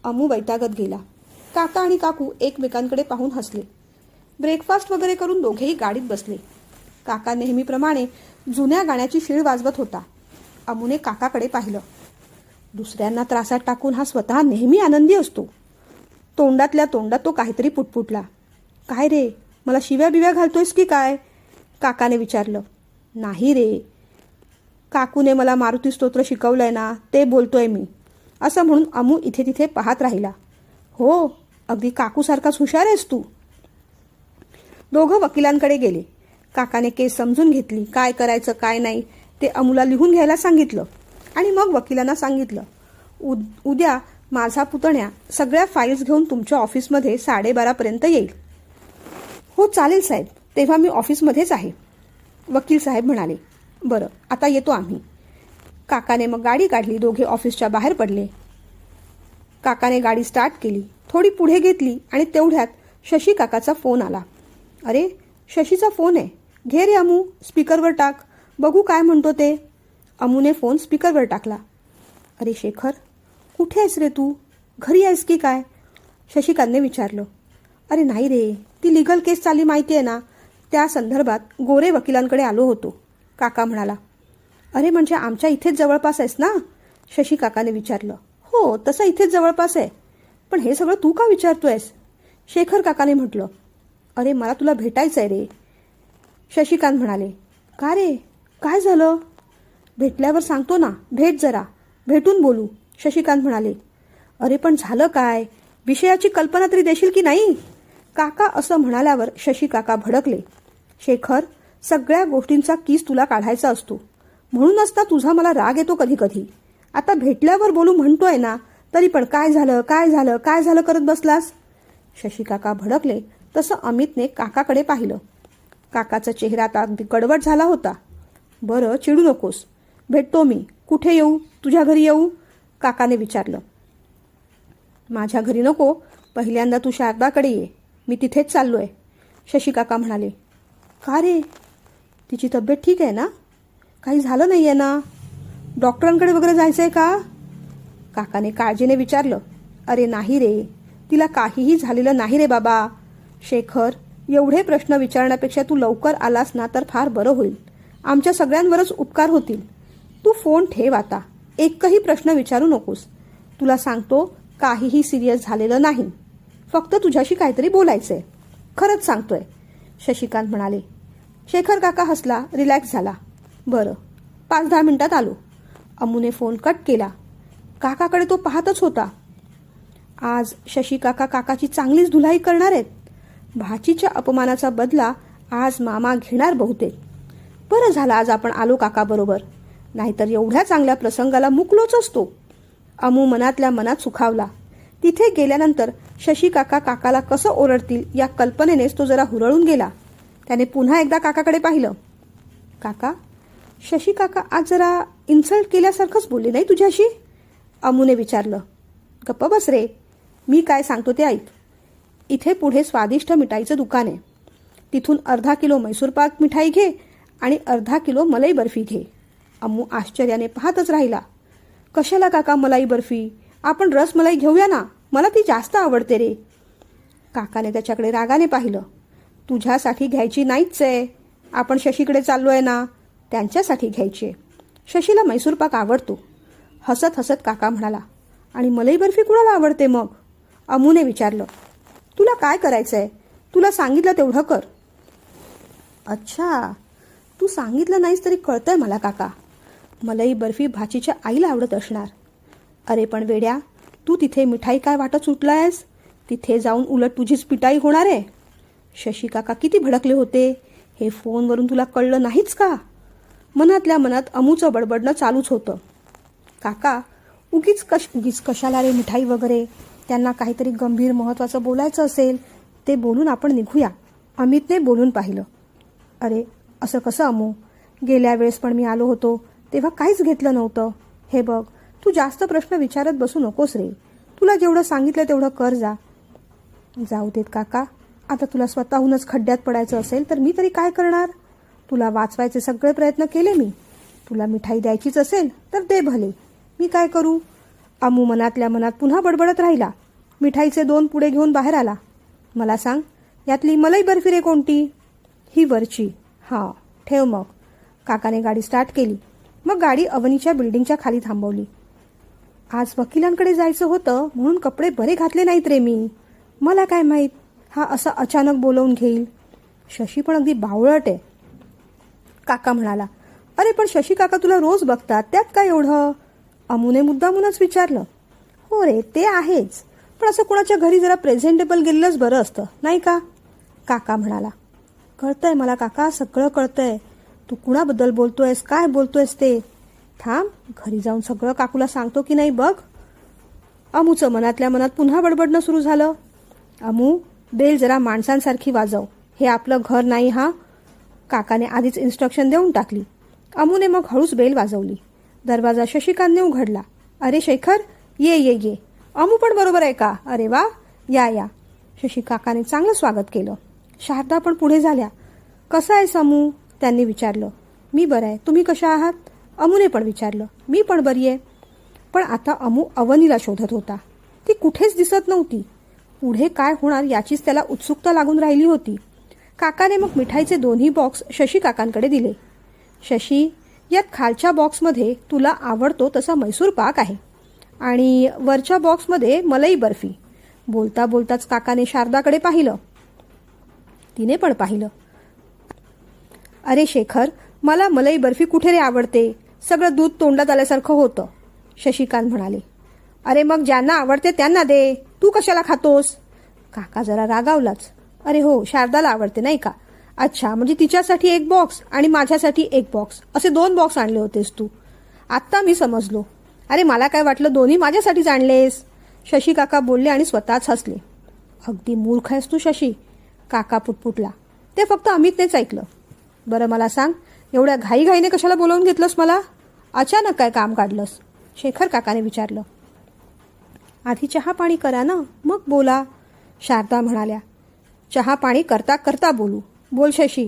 अमू वैतागत गेला. काका आणि काकू एकमेकांकडे पाहून हसले. ब्रेकफास्ट वगैरे करून दोघेही गाडीत बसले. काका नेहमीप्रमाणे जुन्या गाण्याची शीळ वाजवत होता. अमूने काकाकडे पाहिलं. दुसऱ्यांना त्रासात टाकून हा स्वतः नेहमी आनंदी असतो. तोंडातल्या तोंडात तो काहीतरी पुटपुटला. काय रे, मला शिव्या बिव्या घालतोयस की काय? काकाने विचारलं. नाही रे, काकूने मला मारुती स्तोत्र शिकवलंय ना, ते बोलतोय मी, असं म्हणून अमू इथे तिथे पाहत राहिला. हो, अगदी काकूसारखाच हुशार आहेस तू. दोघं वकिलांकडे गेले. काकाने केस समजून घेतली. काय करायचं काय नाही ते अमूला लिहून घ्यायला सांगितलं आणि मग वकिलांना सांगितलं, उद्या माझा पुतण्या सगळ्या फाईल्स घेऊन तुमच्या ऑफिसमध्ये 12:30 येईल. हो चालेल साहेब, तेव्हा मी ऑफिसमध्येच आहे, वकील साहेब म्हणाले. बरं, आता येतो आम्ही. काकाने मग गाडी काढली. दोघे ऑफिसच्या बाहेर पडले. काकाने गाडी स्टार्ट केली, थोडी पुढे घेतली आणि तेवढ्यात शशी काकाचा फोन आला. अरे, शशीचा फोन आहे, घे रे अमू, स्पीकरवर टाक, बघू काय म्हणतो ते. अमूने फोन स्पीकरवर टाकला. अरे शेखर, कुठे आहेस रे तू? घरी आहेस की काय? शशिकांतने विचारलं. अरे नाही रे, ती लिगल केस चालली माहिती आहे ना, त्या संदर्भात गोरे वकिलांकडे आलो होतो, काका म्हणाला. अरे म्हणजे आमच्या इथेच जवळपास आहेस ना? शशी काकाने विचारलं. हो, तसं इथेच जवळपास आहे, पण हे सगळं तू का विचारतोयस? शेखर काकाने म्हटलं. अरे मला तुला भेटायचं आहे रे. शशिकांत म्हणाले. का रे, काय झालं? भेटल्यावर सांगतो ना, भेट जरा, भेटून बोलू, शशिकांत म्हणाले. अरे पण झालं काय? विषयाची कल्पना तरी देशील की नाही? काका असं म्हणाल्यावर शशी काका भडकले. शेखर, सगळ्या गोष्टींचा कीस तुला काढायचा असतो, म्हणूनच ना तुझा मला राग येतो कधी कधी. आता भेटल्यावर बोलू म्हणतोय ना, तरी पण काय झालं काय झालं काय झालं करत बसलास. शशी काका भडकले. तसं अमितने काकाकडे पाहिलं. काकाचा चेहरा आता अगदी कडवट झाला होता. बरं, चिडू नकोस, भेटतो मी. कुठे येऊ? तुझ्या घरी येऊ? काकाने विचारलं. माझ्या घरी नको, पहिल्यांदा तू शारदाकडे ये, मी तिथेच चाललोय, शशी काका म्हणाले. का रे? तिची तब्येत ठीक आहे ना? काही झालं नाही आहे ना? डॉक्टरांकडे वगैरे जायचं आहे का? काकाने काळजीने विचारलं. अरे नाही रे, तिला काहीही झालेलं नाही रे बाबा. शेखर, एवढे प्रश्न विचारण्यापेक्षा तू लवकर आलास ना तर फार बरं होईल. आमच्या सगळ्यांवरच उपकार होतील. तू फोन ठेव आता, एकही प्रश्न विचारू नकोस. तुला सांगतो, काहीही सिरियस झालेलं नाही, फक्त तुझ्याशी काहीतरी बोलायचंय. खरंच सांगतोय, शशिकांत म्हणाले. शेखर काका हसला, रिलॅक्स झाला. बरं, 5-10 मिनिटात आलो. अमुने फोन कट केला. काकाकडे तो पाहतच होता. आज शशी काका काकाची चांगलीच धुलाई करणार आहेत. भाचीच्या अपमानाचा बदला आज मामा घेणार बहुतेक. बरं झालं आज आपण आलो काकाबरोबर, नाहीतर एवढ्या चांगल्या प्रसंगाला मुकलोच असतो. अमू मनातल्या मनात सुखावला. तिथे गेल्यानंतर शशी काका काकाला कसं ओरडतील या कल्पनेनेच तो जरा हुरळून गेला. त्याने पुन्हा एकदा काकाकडे पाहिलं. काका, शशी काका आज जरा इन्सल्ट केल्यासारखंच बोलले नाही तुझ्याशी? अमूने विचारलं. गप्प बस रे, मी काय सांगतो ते ऐक. इथे पुढे स्वादिष्ट मिठाईचं दुकान आहे. तिथून अर्धा किलो मैसूर पाक मिठाई घे आणि अर्धा किलो मलाई बर्फी घे. अमू आश्चर्याने पाहतच राहिला. कशाला काका मलाई बर्फी? आपण रसमलाई घेऊया ना, मला ती जास्त आवडते रे. काकाने त्याच्याकडे रागाने पाहिलं. तुझ्यासाठी घ्यायची नाहीच आहे, आपण शशीकडे चाललोय ना, त्यांच्यासाठी घ्यायची आहे. शशीला मैसूर पाक आवडतो. हसत हसत काका म्हणाला. आणि मलाई बर्फी कुणाला आवडते मग? अमूने विचारलं. तुला काय करायचं आहे? तुला सांगितलं तेवढं कर. अच्छा, तू सांगितलं नाहीस तरी कळतंय मला काका. मलाई बर्फी भाचीच्या आईला आवडत असणार. अरे पण वेड्या, तू तिथे मिठाई काय वाटत सुटलायस? तिथे जाऊन उलट तुझीच पिटाई होणार आहे. शशी काका किती भडकले होते, हे फोनवरून तुला कळलं नाहीच का? मनातल्या मनात अमूचं बडबडणं चालूच होतं. काका, उगीच कशाला रे मिठाई वगैरे? त्यांना काहीतरी गंभीर महत्त्वाचं बोलायचं असेल ते बोलून आपण निघूया, अमितने बोलून पाहिलं. अरे असं कसं अमू? गेल्या वेळेस पण मी आलो होतो तेव्हा काहीच घेतलं नव्हतं. हे बघ, तू जास्त प्रश्न विचारत बसू नकोस रे. तुला जेवढं सांगितलं तेवढं कर जा. जाऊ देत काका, आता तुला स्वतःहूनच खड्ड्यात पडायचं असेल तर मी तरी काय करणार? तुला वाचवायचे सगळे प्रयत्न केले मी. तुला मिठाई द्यायचीच असेल तर दे भले, मी काय करू? अमू मनातल्या मनात पुन्हा बडबडत राहिला. मिठाईचे 2 पुडे घेऊन बाहेर आला. मला सांग, यातली मलाई बर्फी रे कोणती? ही वरची. हां, ठेव मग. काकाने गाडी स्टार्ट केली. मग गाडी अवनीच्या बिल्डिंगच्या खाली थांबवली. आज वकिलांकडे जायचं होतं म्हणून कपडे बरे घातले नाहीत रे मी. मला काय माहीत हा असा अचानक बोलवून घेईल. शशी पण अगदी बावळट आहे. काका म्हणाला. अरे पण शशी काका तुला रोज बघतात, त्यात काय एवढं? अमूने मुद्दामूनच विचारलं. हो रे, ते आहेच, पण असं कुणाच्या घरी जरा प्रेझेंटेबल गेलेलंच बरं असतं नाही का? काका म्हणाला. कळतंय मला काका, सगळं कळतंय. तू कुणाबद्दल बोलतोयस, काय बोलतोयस ते. थांब, घरी जाऊन सगळं काकूला सांगतो की नाही बघ. अमूचं मनातल्या मनात पुन्हा बडबडणं सुरू झालं. अमू, बेल जरा माणसांसारखी वाजव, हे आपलं घर नाही हा. काकाने आधीच इन्स्ट्रक्शन देऊन टाकली. अमूने मग हळूच बेल वाजवली. दरवाजा शशिकांतने उघडला. अरे शेखर, ये ये ये. अमू पण बरोबर आहे का? अरे वा, या या. शशी काकाने चांगलं स्वागत केलं. शारदा पण पुढे झाल्या. कसं आहेस अमू? त्यांनी विचारलं. मी बरं आहे, तुम्ही कशा आहात? अमूने पण विचारलं. मी पण बरी आहे. पण आता अमू अवनीला शोधत होता. ती कुठेच दिसत नव्हती. पुढे काय होणार याचीच त्याला उत्सुकता लागून राहिली होती. काकाने मग मिठाईचे 2ही बॉक्स शशी काकांकडे दिले. शशी, यात खालच्या बॉक्समध्ये तुला आवडतो तसा मैसूर पाक आहे आणि वरच्या बॉक्समध्ये मलाई बर्फी. बोलता बोलताच काकाने शारदाकडे पाहिलं. तिने पण पाहिलं. अरे शेखर, मला मलाई बर्फी कुठे रे आवडते? सगळं दूध तोंडात आल्यासारखं होतं, शशिकांत म्हणाले. अरे मग ज्यांना आवडते त्यांना दे, तू कशाला खातोस? काका जरा रागावलाच. अरे हो, शारदाला आवडते नाही का? अच्छा, म्हणजे तिच्यासाठी एक बॉक्स आणि माझ्यासाठी एक बॉक्स, असे 2 बॉक्स आणले होतेस तू. आत्ता मी समजलो. अरे मला काय वाटलं दोन्ही माझ्यासाठीच आणलेस. शशी काका बोलले आणि स्वतःच हसले. अगदी मूर्ख आहेस तू शशी, काका पुटपुटला. ते फक्त अमितनेच ऐकलं. बरं मला सांग, एवढ्या घाईघाईने कशाला बोलावून घेतलंस मला? अचानक काय काम काढलंस? शेखर काकाने विचारलं. आधी चहा पाणी करा ना, मग बोला, शारदा म्हणाल्या. चहा पाणी करता करता बोलू. बोल शशी,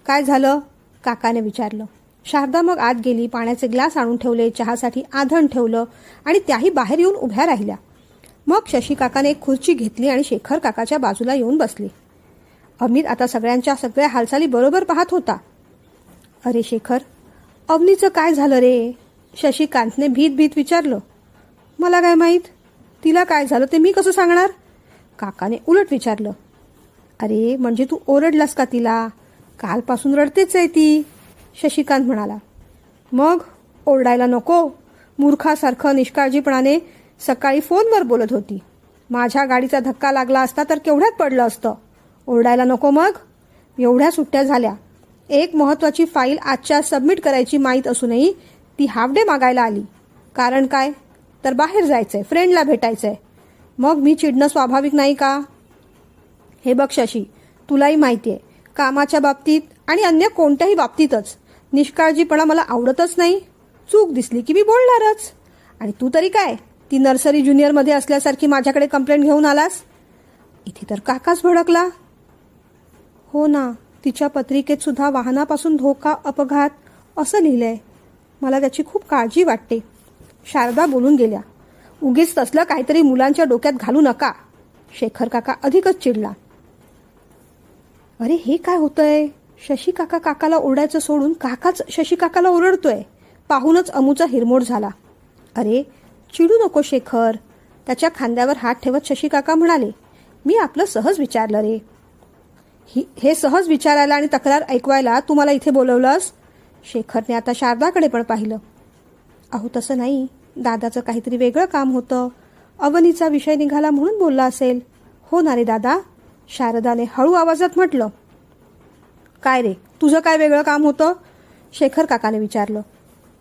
काय झालं? काकाने विचारलं. शारदा मग आत गेली, पाण्याचे ग्लास आणून ठेवले, चहासाठी आधण ठेवलं आणि त्याही बाहेर येऊन उभ्या राहिल्या. मग शशी काकाने एक खुर्ची घेतली आणि शेखर काकाच्या बाजूला येऊन बसले. अमित आता सगळ्या हालचाली बरोबर पाहत होता. अरे शेखर, अवनीचं काय झालं रे? शशिकांतने भीत भीत विचारलं. मला काय माहीत, तिला काय झालं ते मी कसं सांगणार? काकाने उलट विचारलं. अरे म्हणजे तू ओरडलास का तिला? कालपासून रडतेच आहे ती, शशिकांत म्हणाला. मग ओरडायला नको? मूर्खासारखं निष्काळजीपणाने सकाळी फोनवर बोलत होती. माझ्या गाडीचा धक्का लागला असता तर केवढ्यात पडलं असतं. ओरडायला नको मग? एवढ्या सुट्ट्या झाल्या, एक महत्त्वाची फाईल आजच्या सबमिट करायची माहीत असूनही ती हाफ डे मागायला आली. कारण काय? तर बाहेर जायचंय, फ्रेंडला भेटायचंय. मग मी चिडणं स्वाभाविक नाही का? हे बघ शशी, तुलाही माहिती आहे, कामाच्या बाबतीत आणि अन्य कोणत्याही बाबतीतच निष्काळजीपणा मला आवडतच नाही. चूक दिसली की मी बोलणारच. आणि तू तरी काय, ती नर्सरी ज्युनियरमध्ये असल्यासारखी माझ्याकडे कंप्लेंट घेऊन आलास? इथे तर काकाच भडकला. हो ना, तिच्या पत्रिकेत सुद्धा वाहनापासून धोका, अपघात असं लिहिलंय. मला त्याची खूप काळजी वाटते. शारदा बोलून गेल्या. उगीच तसलं काहीतरी मुलांच्या डोक्यात घालू नका. शेखर काका अधिकच चिडला. अरे हे काय होतंय? शशी काका काकाला ओरडायचं सोडून काकाच शशी काकाला ओरडतोय. पाहूनच अमुचा हिरमोड झाला. अरे चिडू नको शेखर, त्याच्या खांद्यावर हात ठेवत शशी काका म्हणाले. मी आपलं सहज विचारलं रे. हे सहज विचारायला आणि तक्रार ऐकवायला तू मला इथे बोलवलंस? शेखरने आता शारदाकडे पण पाहिलं. अहो तसं नाही, दादाचं काहीतरी वेगळं काम होतं. अवनीचा विषय निघाला म्हणून बोलला असेल. हो ना रे दादा, शारदाने हळू आवाजात म्हटलं. काय रे, तुझं काय वेगळं काम होतं? शेखर काकाने विचारलं.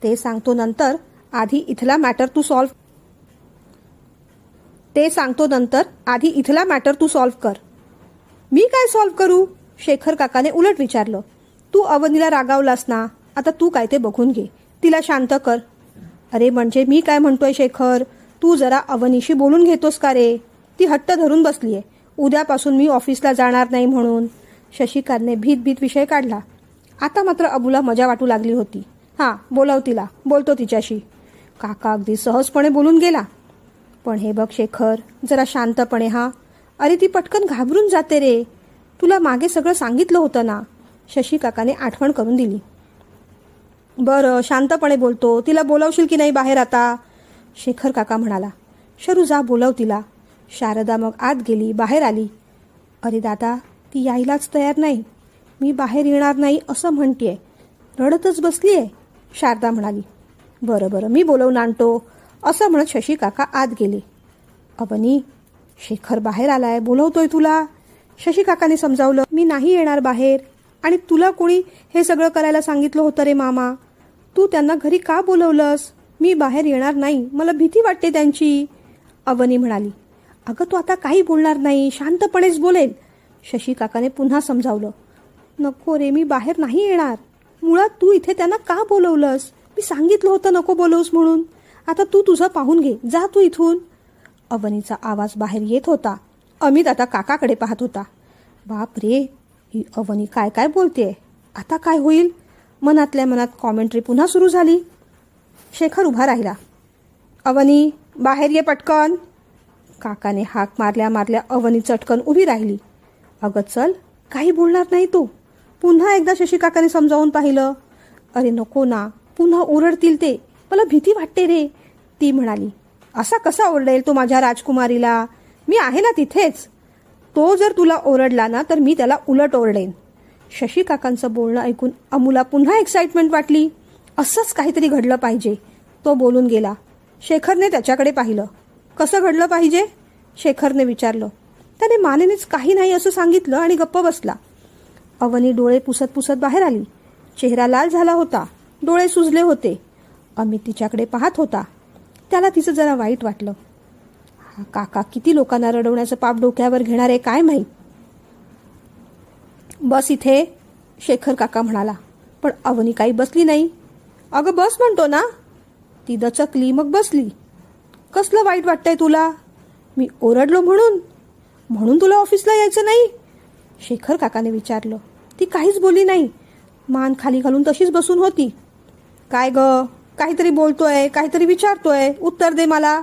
ते सांगतो नंतर, आधी इथला मॅटर तू सॉल्व्ह कर. मी काय सॉल्व्ह करू? शेखर काकाने उलट विचारलं. तू अवनीला रागावलास ना, आता तू काय ते बघून घे. तिला शांत कर. अरे म्हणजे मी काय म्हणतोय शेखर, तू जरा अवनीशी बोलून घेतोस का रे? ती हट्ट धरून बसलीये, उद्यापासून मी ऑफिसला जाणार नाही म्हणून. शशिकांतने भीत भीत विषय काढला. आता मात्र अबूला मजा वाटू लागली होती. हां बोलाव तिला, बोलतो तिच्याशी. काका अगदी सहजपणे बोलून गेला. पण हे बघ शेखर, जरा शांतपणे. हा, अरे ती पटकन घाबरून जाते रे. तुला मागे सगळं सांगितलं होतं ना, शशी काकाने आठवण करून दिली. बरं शांतपणे बोलतो. तिला बोलावशील की नाही बाहेर आता? शेखर काका म्हणाला. शरू जा बोलाव तिला. शारदा मग आत गेली, बाहेर आली. अरे दादा, ती यायलाच तयार नाही. मी बाहेर येणार नाही असं म्हणतेय, रडतच बसलीये, शारदा म्हणाली. बरं बरं मी बोलवून आणतो, असं म्हणत शशी काका आत गेले. अवनी, शेखर बाहेर आलाय, बोलवतोय तुला. शशी काकाने समजावलं. मी नाही येणार बाहेर. आणि तुला कोणी हे सगळं करायला सांगितलं होतं रे मामा? तू त्यांना घरी का बोलवलंस? मी बाहेर येणार नाही, मला भीती वाटते त्यांची, अवनी म्हणाली. अगं तू आता काही बोलणार नाही, शांतपणेच बोलेल, शशी काकाने पुन्हा समजावलं. नको रे, मी बाहेर नाही येणार. मुळात तू इथे त्यांना का बोलवलंस? मी सांगितलं होतं नको बोलवूस म्हणून. आता तू तुझं पाहून घे, जा तू इथून. अवनीचा आवाज बाहेर येत होता. अमित आता काकाकडे पाहत होता. बाप रे, ही अवनी काय काय बोलतेय, आता काय होईल? मनातल्या मनात कॉमेंट्री पुन्हा सुरू झाली. शेखर उभा राहिला. अवनी बाहेर ये पटकन. काकाने हाक मारल्या मारल्या अवनी चटकन उभी राहिली. अगं चल, काही बोलणार नाही तू. पुन्हा एकदा शशी काकाने समजावून पाहिलं. अरे नको ना, पुन्हा ओरडतील ते, मला भीती वाटते रे, ती म्हणाली. असा कसा ओरडेल तो माझ्या राजकुमारीला? मी आहे ना तिथेच. तो जर तुला ओरडला ना तर मी त्याला उलट ओरडेन. शशी काकांचं बोलणं ऐकून अमूला पुन्हा एक्साइटमेंट वाटली. असंच काहीतरी घडलं पाहिजे. तो बोलून गेला. शेखरने त्याच्याकडे पाहिलं. कसं घडलं पाहिजे? शेखरने विचारलं. त्याने मानेनेच काही नाही असं सांगितलं आणि गप्प बसला. अवनी डोळे पुसत पुसत बाहेर आली. चेहरा लाल झाला होता, डोळे सुजले होते. अमित तिच्याकडे पाहत होता. त्याला तिचं जरा वाईट वाटलं. हा काका किती लोकांना रडवण्याचं पाप डोक्यावर घेणार आहे काय माहीत. बस इथे, शेखर काका म्हणाला. पण अवनी काही बसली नाही. अगं बस म्हणतो ना. ती दचकली, मग बसली. कसलं वाईट वाटतंय तुला? मी ओरडलो म्हणून तुला ऑफिसला यायचं नाही? शेखर काकाने विचारलं. ती काहीच बोलली नाही. मान खाली घालून तशीच बसून होती. काय ग, काहीतरी बोलतोय, काहीतरी विचारतोय, उत्तर दे मला.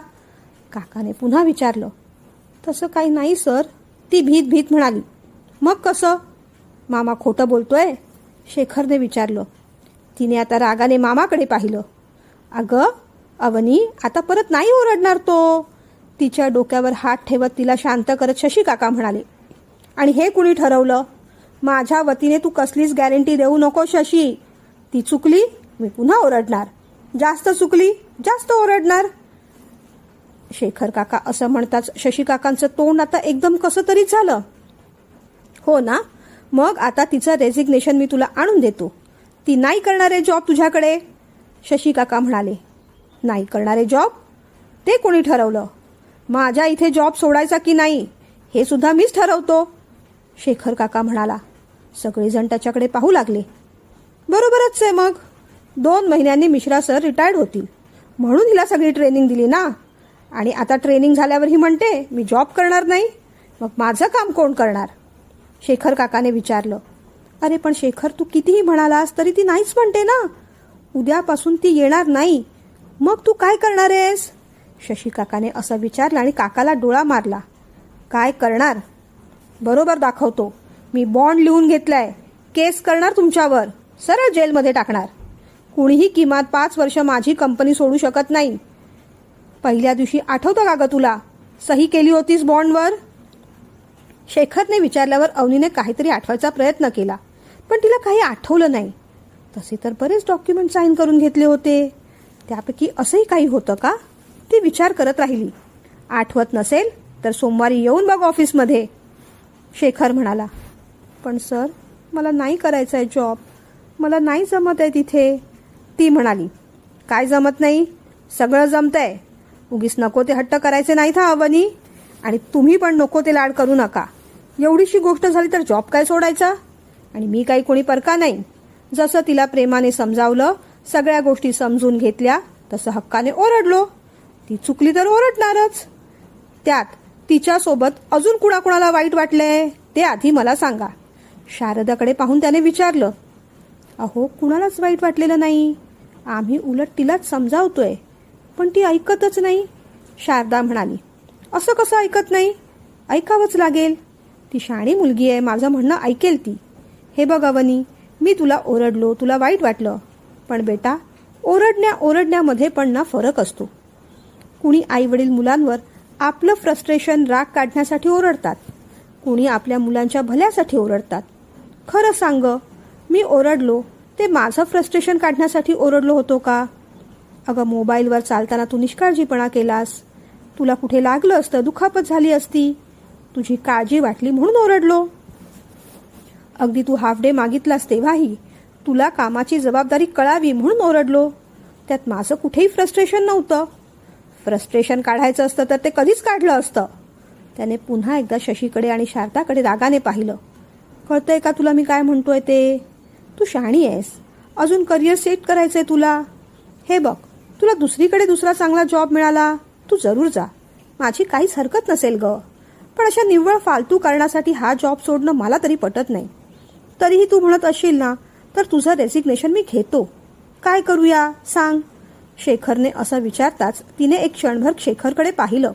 काकाने पुन्हा विचारलं. तसं काही नाही सर, ती भीत भीत म्हणाली. मग कसं? मामा खोटं बोलतोय? शेखरने विचारलं. तिने आता रागाने मामाकडे पाहिलं. अगं अवनी, आता परत नाही ओरडणार तो. तिच्या डोक्यावर हात ठेवत तिला शांत करत शशी काका म्हणाले. आणि हे कुणी ठरवलं? माझ्या वतीने तू कसलीच गॅरंटी देऊ नको शशी. ती चुकली, मी पुन्हा ओरडणार. जास्त चुकली, जास्त ओरडणार. शेखर काका असं म्हणताच शशी काकांचं तोंड आता एकदम कसं तरीच झालं. हो ना, मग आता तिचं रेझिग्नेशन मी तुला आणून देतो. ती नाही करणारे जॉब तुझ्याकडे? शशी काका म्हणाले. नाही करणारे जॉब? ते कोणी ठरवलं? माझ्या इथे जॉब सोडायचा की नाही हे सुद्धा मीच ठरवतो. शेखर काका म्हणाला. सगळेजण त्याच्याकडे पाहू लागले. बरोबरच आहे मग. 2 महिन्यांनी मिश्रा सर रिटायर्ड होतील म्हणून हिला सगळी ट्रेनिंग दिली ना. आणि आता ट्रेनिंग झाल्यावर ही म्हणते मी जॉब करणार नाही. मग माझं काम कोण करणार? शेखर काकाने विचारलं. अरे पण शेखर, तू कितीही म्हणालास तरी ती नाहीच म्हणते ना. उद्यापासून ती येणार नाही. मग तू काय करणार आहेस? शशी काकाने असं विचारलं आणि काकाला डोळा मारला. काय करणार? बरोबर दाखवतो. मी बॉन्ड लिहून घेतलाय. केस करणार तुमच्यावर, सरळ जेलमध्ये टाकणार. कुणीही किमान 5 वर्ष माझी कंपनी सोडू शकत नाही. पहिल्या दिवशी आठवतं का ग तुला? सही केली होतीस बॉन्डवर? शेखरने विचारल्यावर अवनीने काहीतरी आठवायचा प्रयत्न केला, पण तिला काही आठवलं नाही. तसे तर बरेच डॉक्युमेंट साईन करून घेतले होते. त्यापैकी असंही काही होतं का? ती विचार करत राहिली. आठवत नसेल तर सोमवारी येऊन बघ ऑफिसमध्ये. शेखर म्हणाला. पण सर, मला नाही करायचं आहे जॉब. मला नाही जमत आहे तिथे. ती म्हणाली. काय जमत नाही? सगळं जमतंय. उगीच नको ते हट्ट करायचे नाहीत हा अवनी. आणि तुम्ही पण नको ते लाड करू नका. एवढीशी गोष्ट झाली तर जॉब काय सोडायचा? आणि मी काही कोणी परका नाही. जसं तिला प्रेमाने समजावलं, सगळ्या गोष्टी समजून घेतल्या, तसं हक्काने ओरडलो. ती चुकली तर ओरडणारच. त्यात तिच्यासोबत अजून कुणाकुणाला वाईट वाटलंय ते आधी मला सांगा. शारदाकडे पाहून त्याने विचारलं. अहो, कुणालाच वाईट वाटलेलं नाही. आम्ही उलट तिलाच समजावतोय, पण ती ऐकतच नाही. शारदा म्हणाली. असं कसं ऐकत नाही? ऐकावंच लागेल. ती शहाणी मुलगी आहे, माझं म्हणणं ऐकेल ती. हे बघ अवनी, मी तुला ओरडलो, तुला वाईट वाटलं, पण बेटा, ओरडण्यामध्ये पण ना फरक असतो. कुणी आईवडील मुलांवर आपलं फ्रस्ट्रेशन, राग काढण्यासाठी ओरडतात. कुणी आपल्या मुलांच्या भल्यासाठी ओरडतात. खरं सांग, मी ओरडलो ते माझं फ्रस्ट्रेशन काढण्यासाठी ओरडलो होतो का? अगं, मोबाईलवर चालताना तू निष्काळजीपणा केलास. तुला कुठे लागलं असतं, दुखापत झाली असती. तुझी काळजी वाटली म्हणून ओरडलो. अगदी तू हाफ डे मागितलास तेव्हाही तुला कामाची जबाबदारी कळावी म्हणून ओरडलो. त्यात माझं कुठेही फ्रस्ट्रेशन नव्हतं. फ्रस्ट्रेशन काढायचं असतं तर ते कधीच काढलं असतं. त्याने पुन्हा एकदा शशीकडे आणि शारदाकडे रागाने पाहिलं. कळतंय का तुला मी काय म्हणतोय ते? तू शहाणी आहेस. अजून करिअर सेट करायचंय तुला. हे बघ, तुला दुसरीकडे दुसरा चांगला जॉब मिळाला, तू जरूर जा. माझी काहीच हरकत नसेल ग. पण अशा निव्वळ फालतू कारणासाठी हा जॉब सोडणं मला तरी पटत नाही. तरीही तू म्हणत असशील ना, तर तुझं रेसिग्नेशन मी घेतो. काय करूया सांग? शेखरने असं विचारताच तिने एक क्षणभर शेखरकडे पाहिलं.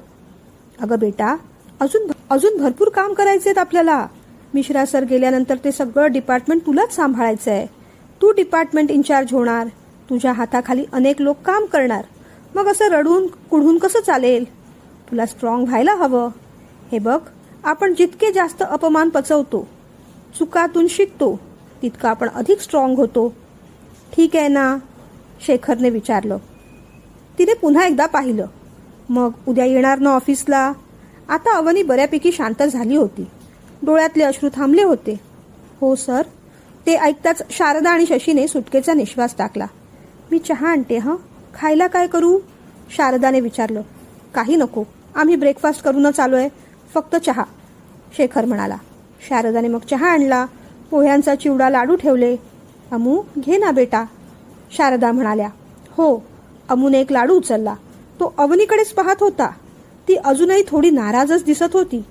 अगं बेटा, अजून भरपूर काम करायचेत आपल्याला. मिश्रा सर गेल्यानंतर ते सगळं डिपार्टमेंट तुलाच सांभाळायचं आहे. तू डिपार्टमेंट इन्चार्ज होणार. तुझ्या हाताखाली अनेक लोक काम करणार. मग असं रडून कुढून कसं चालेल? तुला स्ट्रॉंग व्हायला हवं. हे बघ, आपण जितके जास्त अपमान पचवतो, चुकातून शिकतो, तितकं आपण अधिक स्ट्रॉंग होतो. ठीक आहे ना? शेखरने विचारलं. तिने पुन्हा एकदा पाहिलं. मग उद्या येणार ना ऑफिसला? आता अवनी बऱ्यापैकी शांत झाली होती. डोळ्यातले अश्रू थांबले होते. हो सर. ते ऐकताच शारदा आणि शशीने सुटकेचा निश्वास टाकला. मी चहा आणते हं. खायला काय करू? शारदाने विचारलं. काही नको, आम्ही ब्रेकफास्ट करूनच आलोय, फक्त चहा, शेखर म्हणाला. शारदाने मग चहा आणला. पोह्यांचा चिवडा लाडू ठेवले. अमू घे ना बेटा, शारदा म्हणाल्या. हो. अमूने एक लाडू उचलला. तो अवनीकडेच पाहत होता. ती अजूनही थोडी नाराजच दिसत होती.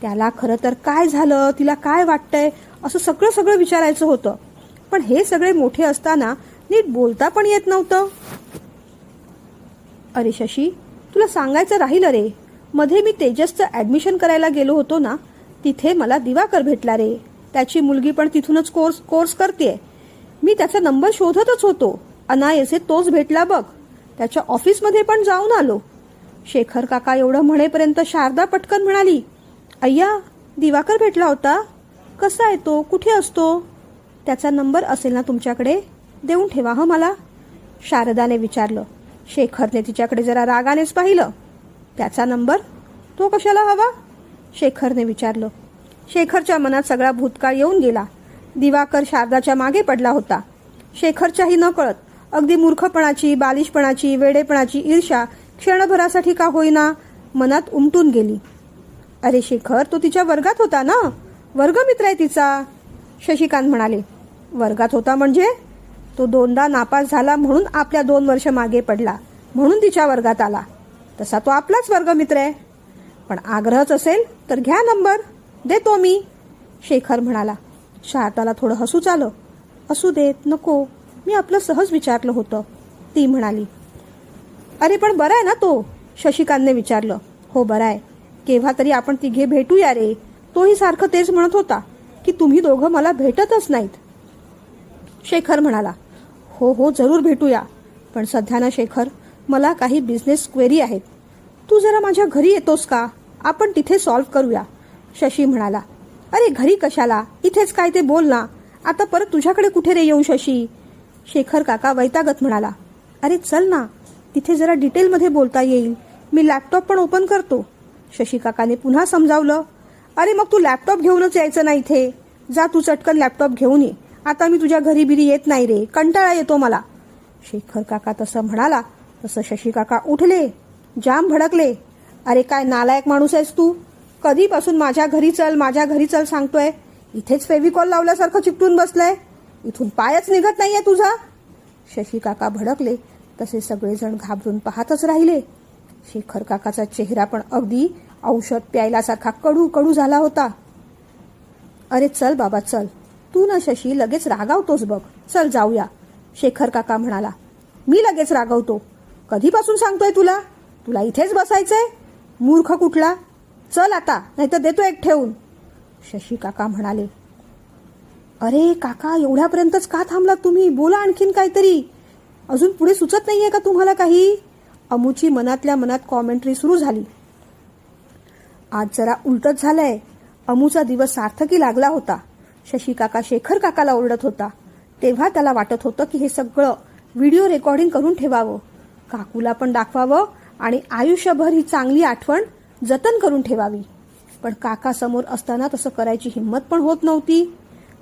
त्याला खरं तर काय झालं, तिला काय वाटतंय असं सगळं विचारायचं होतं. पण हे सगळे मोठे असताना नीट बोलता पण येत नव्हतं. अरे शशी, तुला सांगायचं राहिलं रे. मध्ये मी तेजसचं ॲडमिशन करायला गेलो होतो ना, तिथे मला दिवाकर भेटला रे. त्याची मुलगी पण तिथूनच कोर्स करतेय. मी त्याचा नंबर शोधतच होतो. अनायासे तोच भेटला बघ. त्याच्या ऑफिसमध्ये पण जाऊन आलो. शेखर काका एवढं म्हणेपर्यंत शारदा पटकन म्हणाली. अय्या, दिवाकर भेटला होता? कसा आहे तो? कुठे असतो? त्याचा नंबर असेल ना तुमच्याकडे? देऊन ठेवा हं मला, शारदाने विचारलं. शेखरने तिच्याकडे जरा रागानेच पाहिलं. त्याचा नंबर? तो कशाला हवा? शेखरने विचारलं. शेखरच्या मनात सगळा भूतकाळ येऊन गेला. दिवाकर शारदाच्या मागे पडला होता. शेखरच्याही न कळत अगदी मूर्खपणाची, बालिशपणाची, वेडेपणाची ईर्ष्या क्षणभरासाठी का होईना मनात उमटून गेली. अरे शेखर, तो तिच्या वर्गात होता ना, वर्गमित्र आहे तिचा, शशिकांत म्हणाले. वर्गात होता म्हणजे? तो 2दा नापास झाला म्हणून आपल्या 2 वर्ष मागे पडला, म्हणून तिच्या वर्गात आला. तसा तो आपलाच वर्गमित्र आहे. पण आग्रहच असेल तर घ्या नंबर, देतो मी, शेखर म्हणाला. शारदाला थोडं हसूच आलं. असू देत, नको, मी आपलं सहज विचारलं होतं, ती म्हणाली. अरे पण बरं आहे ना तो? शशिकांतने विचारलं. हो बरं आहे. केव्हा तरी आपण तिघे भेटूया रे. तोही सारखं तेच म्हणत होता की तुम्ही दोघं मला भेटतच नाहीत, शेखर म्हणाला. हो हो, जरूर भेटूया. पण सध्या ना शेखर, मला काही बिझनेस क्वेरी आहेत. तू जरा माझ्या घरी येतोस का? आपण तिथे सॉल्व्ह करूया, शशी म्हणाला. अरे घरी कशाला, इथेच काय ते बोल ना. आता परत तुझ्याकडे कुठे रे येऊ शशी, शेखर काका वैतागत म्हणाला. अरे चल ना, तिथे जरा डिटेलमध्ये बोलता येईल. मी लॅपटॉप पण ओपन करतो, शशी काकाने पुन्हा समजावलं. अरे मग तू लॅपटॉप घेऊनच यायचं ना इथे. जा तू चटकन लॅपटॉप घेऊन ये. आता मी तुझ्या घरी बिरी येत नाही रे, कंटाळा येतो मला, शेखर काका तसं म्हणाला तसं शशी काका उठले, जाम भडकले. अरे काय नालायक माणूस आहेस तू. कधीपासून माझ्या घरी चल, माझ्या घरी चल सांगतोय. इथेच फेविकॉल लावल्यासारखं चिपटून बसलाय. इथून पायच निघत नाहीये तुझा, शशी काका भडकले. तसे सगळेजण घाबरून पाहतच राहिले. शेखर काकाचा चेहरा पण अगदी औषध प्यायल्यासारखा कडू कडू झाला होता. अरे चल बाबा चल, तू ना शशी लगेच रागावतोस बघ. चल जाऊया, शेखर काका म्हणाला. मी लगेच रागवतो? कधीपासून सांगतोय तुला? तुला इथेच बसायचंय, मूर्ख कुठला. चल आता, नाहीतर देतो एक ठेवून, शशी काका म्हणाले. अरे काका, एवढ्यापर्यंतच का थांबलात तुम्ही? बोला आणखीन काहीतरी. अजून पुढे सुचत नाहीये का तुम्हाला काही? अमूची मनातल्या मनात कॉमेंट्री सुरू झाली. आज जरा उलटच झालंय. अमूचा दिवस सार्थकी लागला होता. शशी काका शेखर काकाला ओरडत होता तेव्हा त्याला वाटत होतं की हे सगळं व्हिडिओ रेकॉर्डिंग करून ठेवावं, काकूला पण दाखवावं आणि आयुष्यभर ही चांगली आठवण जतन करून ठेवावी. पण काका समोर असताना तसं करायची हिंमत पण होत नव्हती.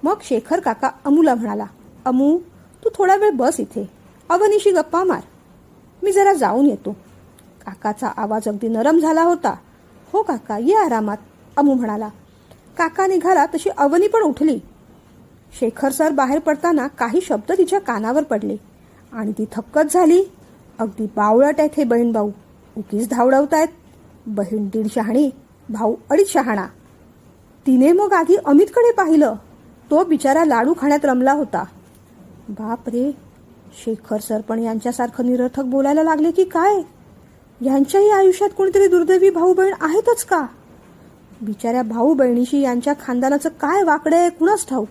मग शेखर काका अमूला म्हणाला. अमू, तू थोडा वेळ बस इथे, अवनीशी गप्पा मार, मी जरा जाऊन येतो. काकाचा आवाज अगदी नरम झाला होता. हो काका, ये आरामात, अमू म्हणाला. काका निघाला तशी अवनी पण उठली. शेखर सर बाहेर पडताना काही शब्द तिच्या कानावर पडले आणि ती थक्कच झाली. अगदी बावळट आहेत हे बहीण भाऊ, उगीच धावडवतायत. बहीण 1.5 शहाणी, भाऊ 2.5 शहाणा. तिने मग आधी अमितकडे पाहिलं. तो बिचारा लाडू खाण्यात रमला होता. बाप रे, शेखर सर पण यांच्यासारखं निरर्थक बोलायला लागले की काय? यांच्याही आयुष्यात कोणीतरी दुर्दैवी भाऊ बहीण आहेतच का? बिचाऱ्या भाऊ बहिणीशी यांच्या खानदानाचं काय वाकडे कुणास ठाऊक.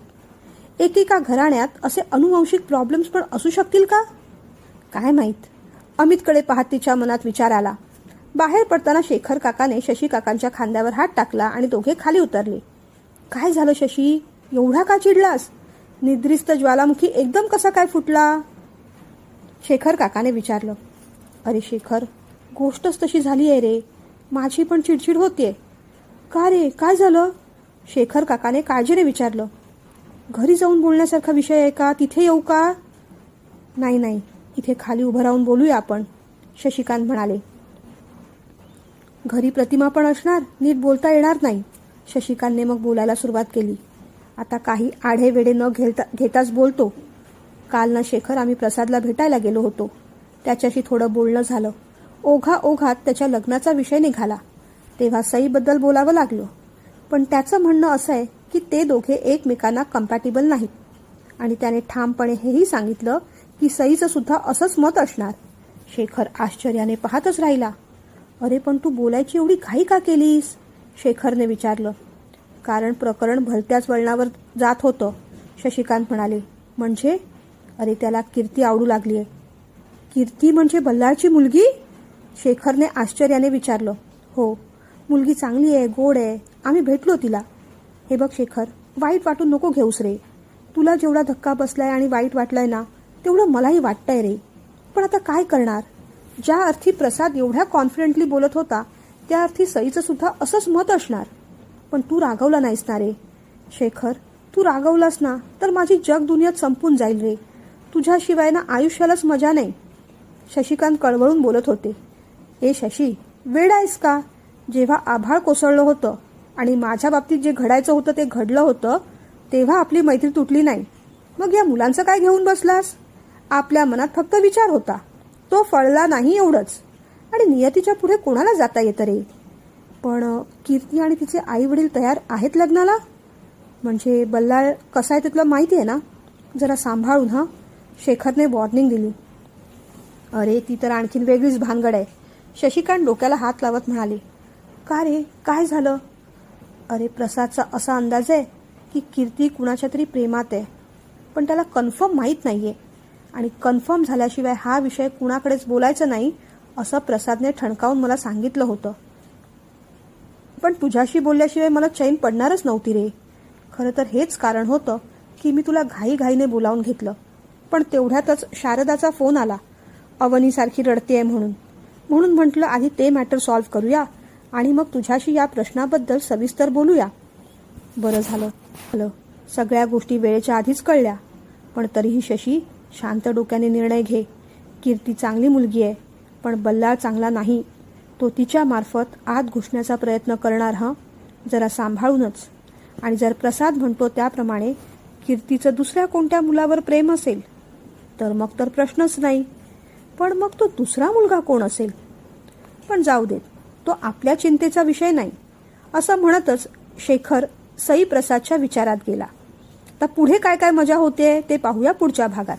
एकेका घराण्यात असे अनुवंशिक प्रॉब्लेम्स पण असू शकतील का? काय माहीत. अमितकडे पाहत तिच्या मनात विचार आला. बाहेर पडताना शेखर काकाने शशी काकांच्या खांद्यावर हात टाकला आणि दोघे खाली उतरले. काय झालं शशी, एवढा का चिडलास? निद्रिस्त ज्वालामुखी एकदम कसा काय फुटला, शेखर काकाने विचारलं. अरे शेखर, गोष्टच तशी झाली आहे रे. माझी पण चिडचिड होतीये. का रे, काय झालं? शेखर काकाने काळजीने विचारलं. घरी जाऊन बोलण्यासारखा विषय आहे का? तिथे येऊ का? नाही नाही, इथे खाली उभं राहून बोलूया आपण, शशिकांत म्हणाले. घरी प्रतिमा पण असणार, नीट बोलता येणार नाही. शशिकांतने मग बोलायला सुरुवात केली. आता काही आढेवेढे न घेताच बोलतो. काल ना शेखर आम्ही प्रसादला भेटायला गेलो होतो. त्याच्याशी थोडं बोलणं झालं. ओघात त्याच्या लग्नाचा विषय निघाला. तेव्हा सईबद्दल बोलावं लागलं. पण त्याचं म्हणणं असं आहे की ते दोघे एकमेकांना कम्पॅटिबल नाहीत. आणि त्याने ठामपणे हेही सांगितलं की सईचं सुद्धा असंच मत असणार. शेखर आश्चर्याने पाहतच राहिला. अरे पण तू बोलायची एवढी घाई का केलीस? शेखरने विचारलं. कारण प्रकरण भलत्याच वळणावर जात होतं, शशिकांत म्हणाले. म्हणजे? अरे त्याला कीर्ती आवडू लागली आहे. कीर्ती म्हणजे बल्लाळची मुलगी? शेखरने आश्चर्याने विचारलं. हो, मुलगी चांगली आहे, गोड आहे. आम्ही भेटलो तिला. हे बघ शेखर, वाईट वाटून नको घेऊस रे. तुला जेवढा धक्का बसलाय आणि वाईट वाटलंय ना, तेवढं मलाही वाटतंय रे. पण आता काय करणार? ज्या अर्थी प्रसाद एवढ्या कॉन्फिडेंटली बोलत होता, त्या अर्थी सईचं सुद्धा असंच मत असणार. पण तू रागवला नाहीस ना रे? शेखर, तू रागवलास ना तर माझी जग दुनियात संपून जाईल रे. तुझ्याशिवाय ना आयुष्यालाच मजा नाही. शशिकांत कळवळून बोलत होते. ए शशी, वेड आहेस का? जेव्हा आभाळ कोसळलं होतं आणि माझ्या बाबतीत जे घडायचं होतं ते घडलं होतं, तेव्हा आपली मैत्री तुटली नाही. मग या मुलांचं काय घेऊन बसलास? आपल्या मनात फक्त विचार होता, तो फळला नाही एवढंच. आणि नियतीच्या पुढे कोणाला जाता येतं रे? पण कीर्ती आणि तिचे आई वडील तयार आहेत लग्नाला? म्हणजे बल्लाळ कसा आहे ते तुला माहिती आहे ना? जरा सांभाळून हा, शेखरने वॉर्निंग दिली. अरे ती तर आणखीन वेगळीच भानगड आहे, शशिकांत डोक्याला हात लावत म्हणाले. का रे, काय झालं? अरे प्रसादचा असा अंदाज आहे की कीर्ती कुणाच्या तरी प्रेमात आहे, पण त्याला कन्फर्म माहीत नाहीये. आणि कन्फर्म झाल्याशिवाय हा विषय कुणाकडेच बोलायचा नाही असं प्रसादने ठणकावून मला सांगितलं होतं. पण तुझ्याशी बोलल्याशिवाय मला चैन पडणारच नव्हती रे. खरं तर हेच कारण होतं की मी तुला घाईघाईने बोलावून घेतलं. पण तेवढ्यातच शारदाचा फोन आला. अवनीसारखी रडतेय म्हणून म्हटलं आधी ते मॅटर सॉल्व्ह करूया आणि मग तुझ्याशी या प्रश्नाबद्दल सविस्तर बोलूया. बरं झालं. सगळ्या गोष्टी वेळेच्या आधीच कळल्या. पण तरीही शशी, शांत डोक्याने निर्णय घे. कीर्ती चांगली मुलगी आहे, पण बल्लाळ चांगला नाही. तो तिच्या मार्फत आत घुसण्याचा प्रयत्न करणार. जरा सांभाळूनच. आणि जर प्रसाद म्हणतो त्याप्रमाणे कीर्तीचं दुसऱ्या कोणत्या मुलावर प्रेम असेल तर मग तर प्रश्नच नाही. पण मग तो दुसरा मुलगा कोण असेल? पण जाऊ देत, तो आपल्या चिंतेचा विषय नाही, असं म्हणतच शेखर सई प्रसादच्या विचारात गेला. आता पुढे काय काय मजा होते ते पाहूया पुढच्या भागात.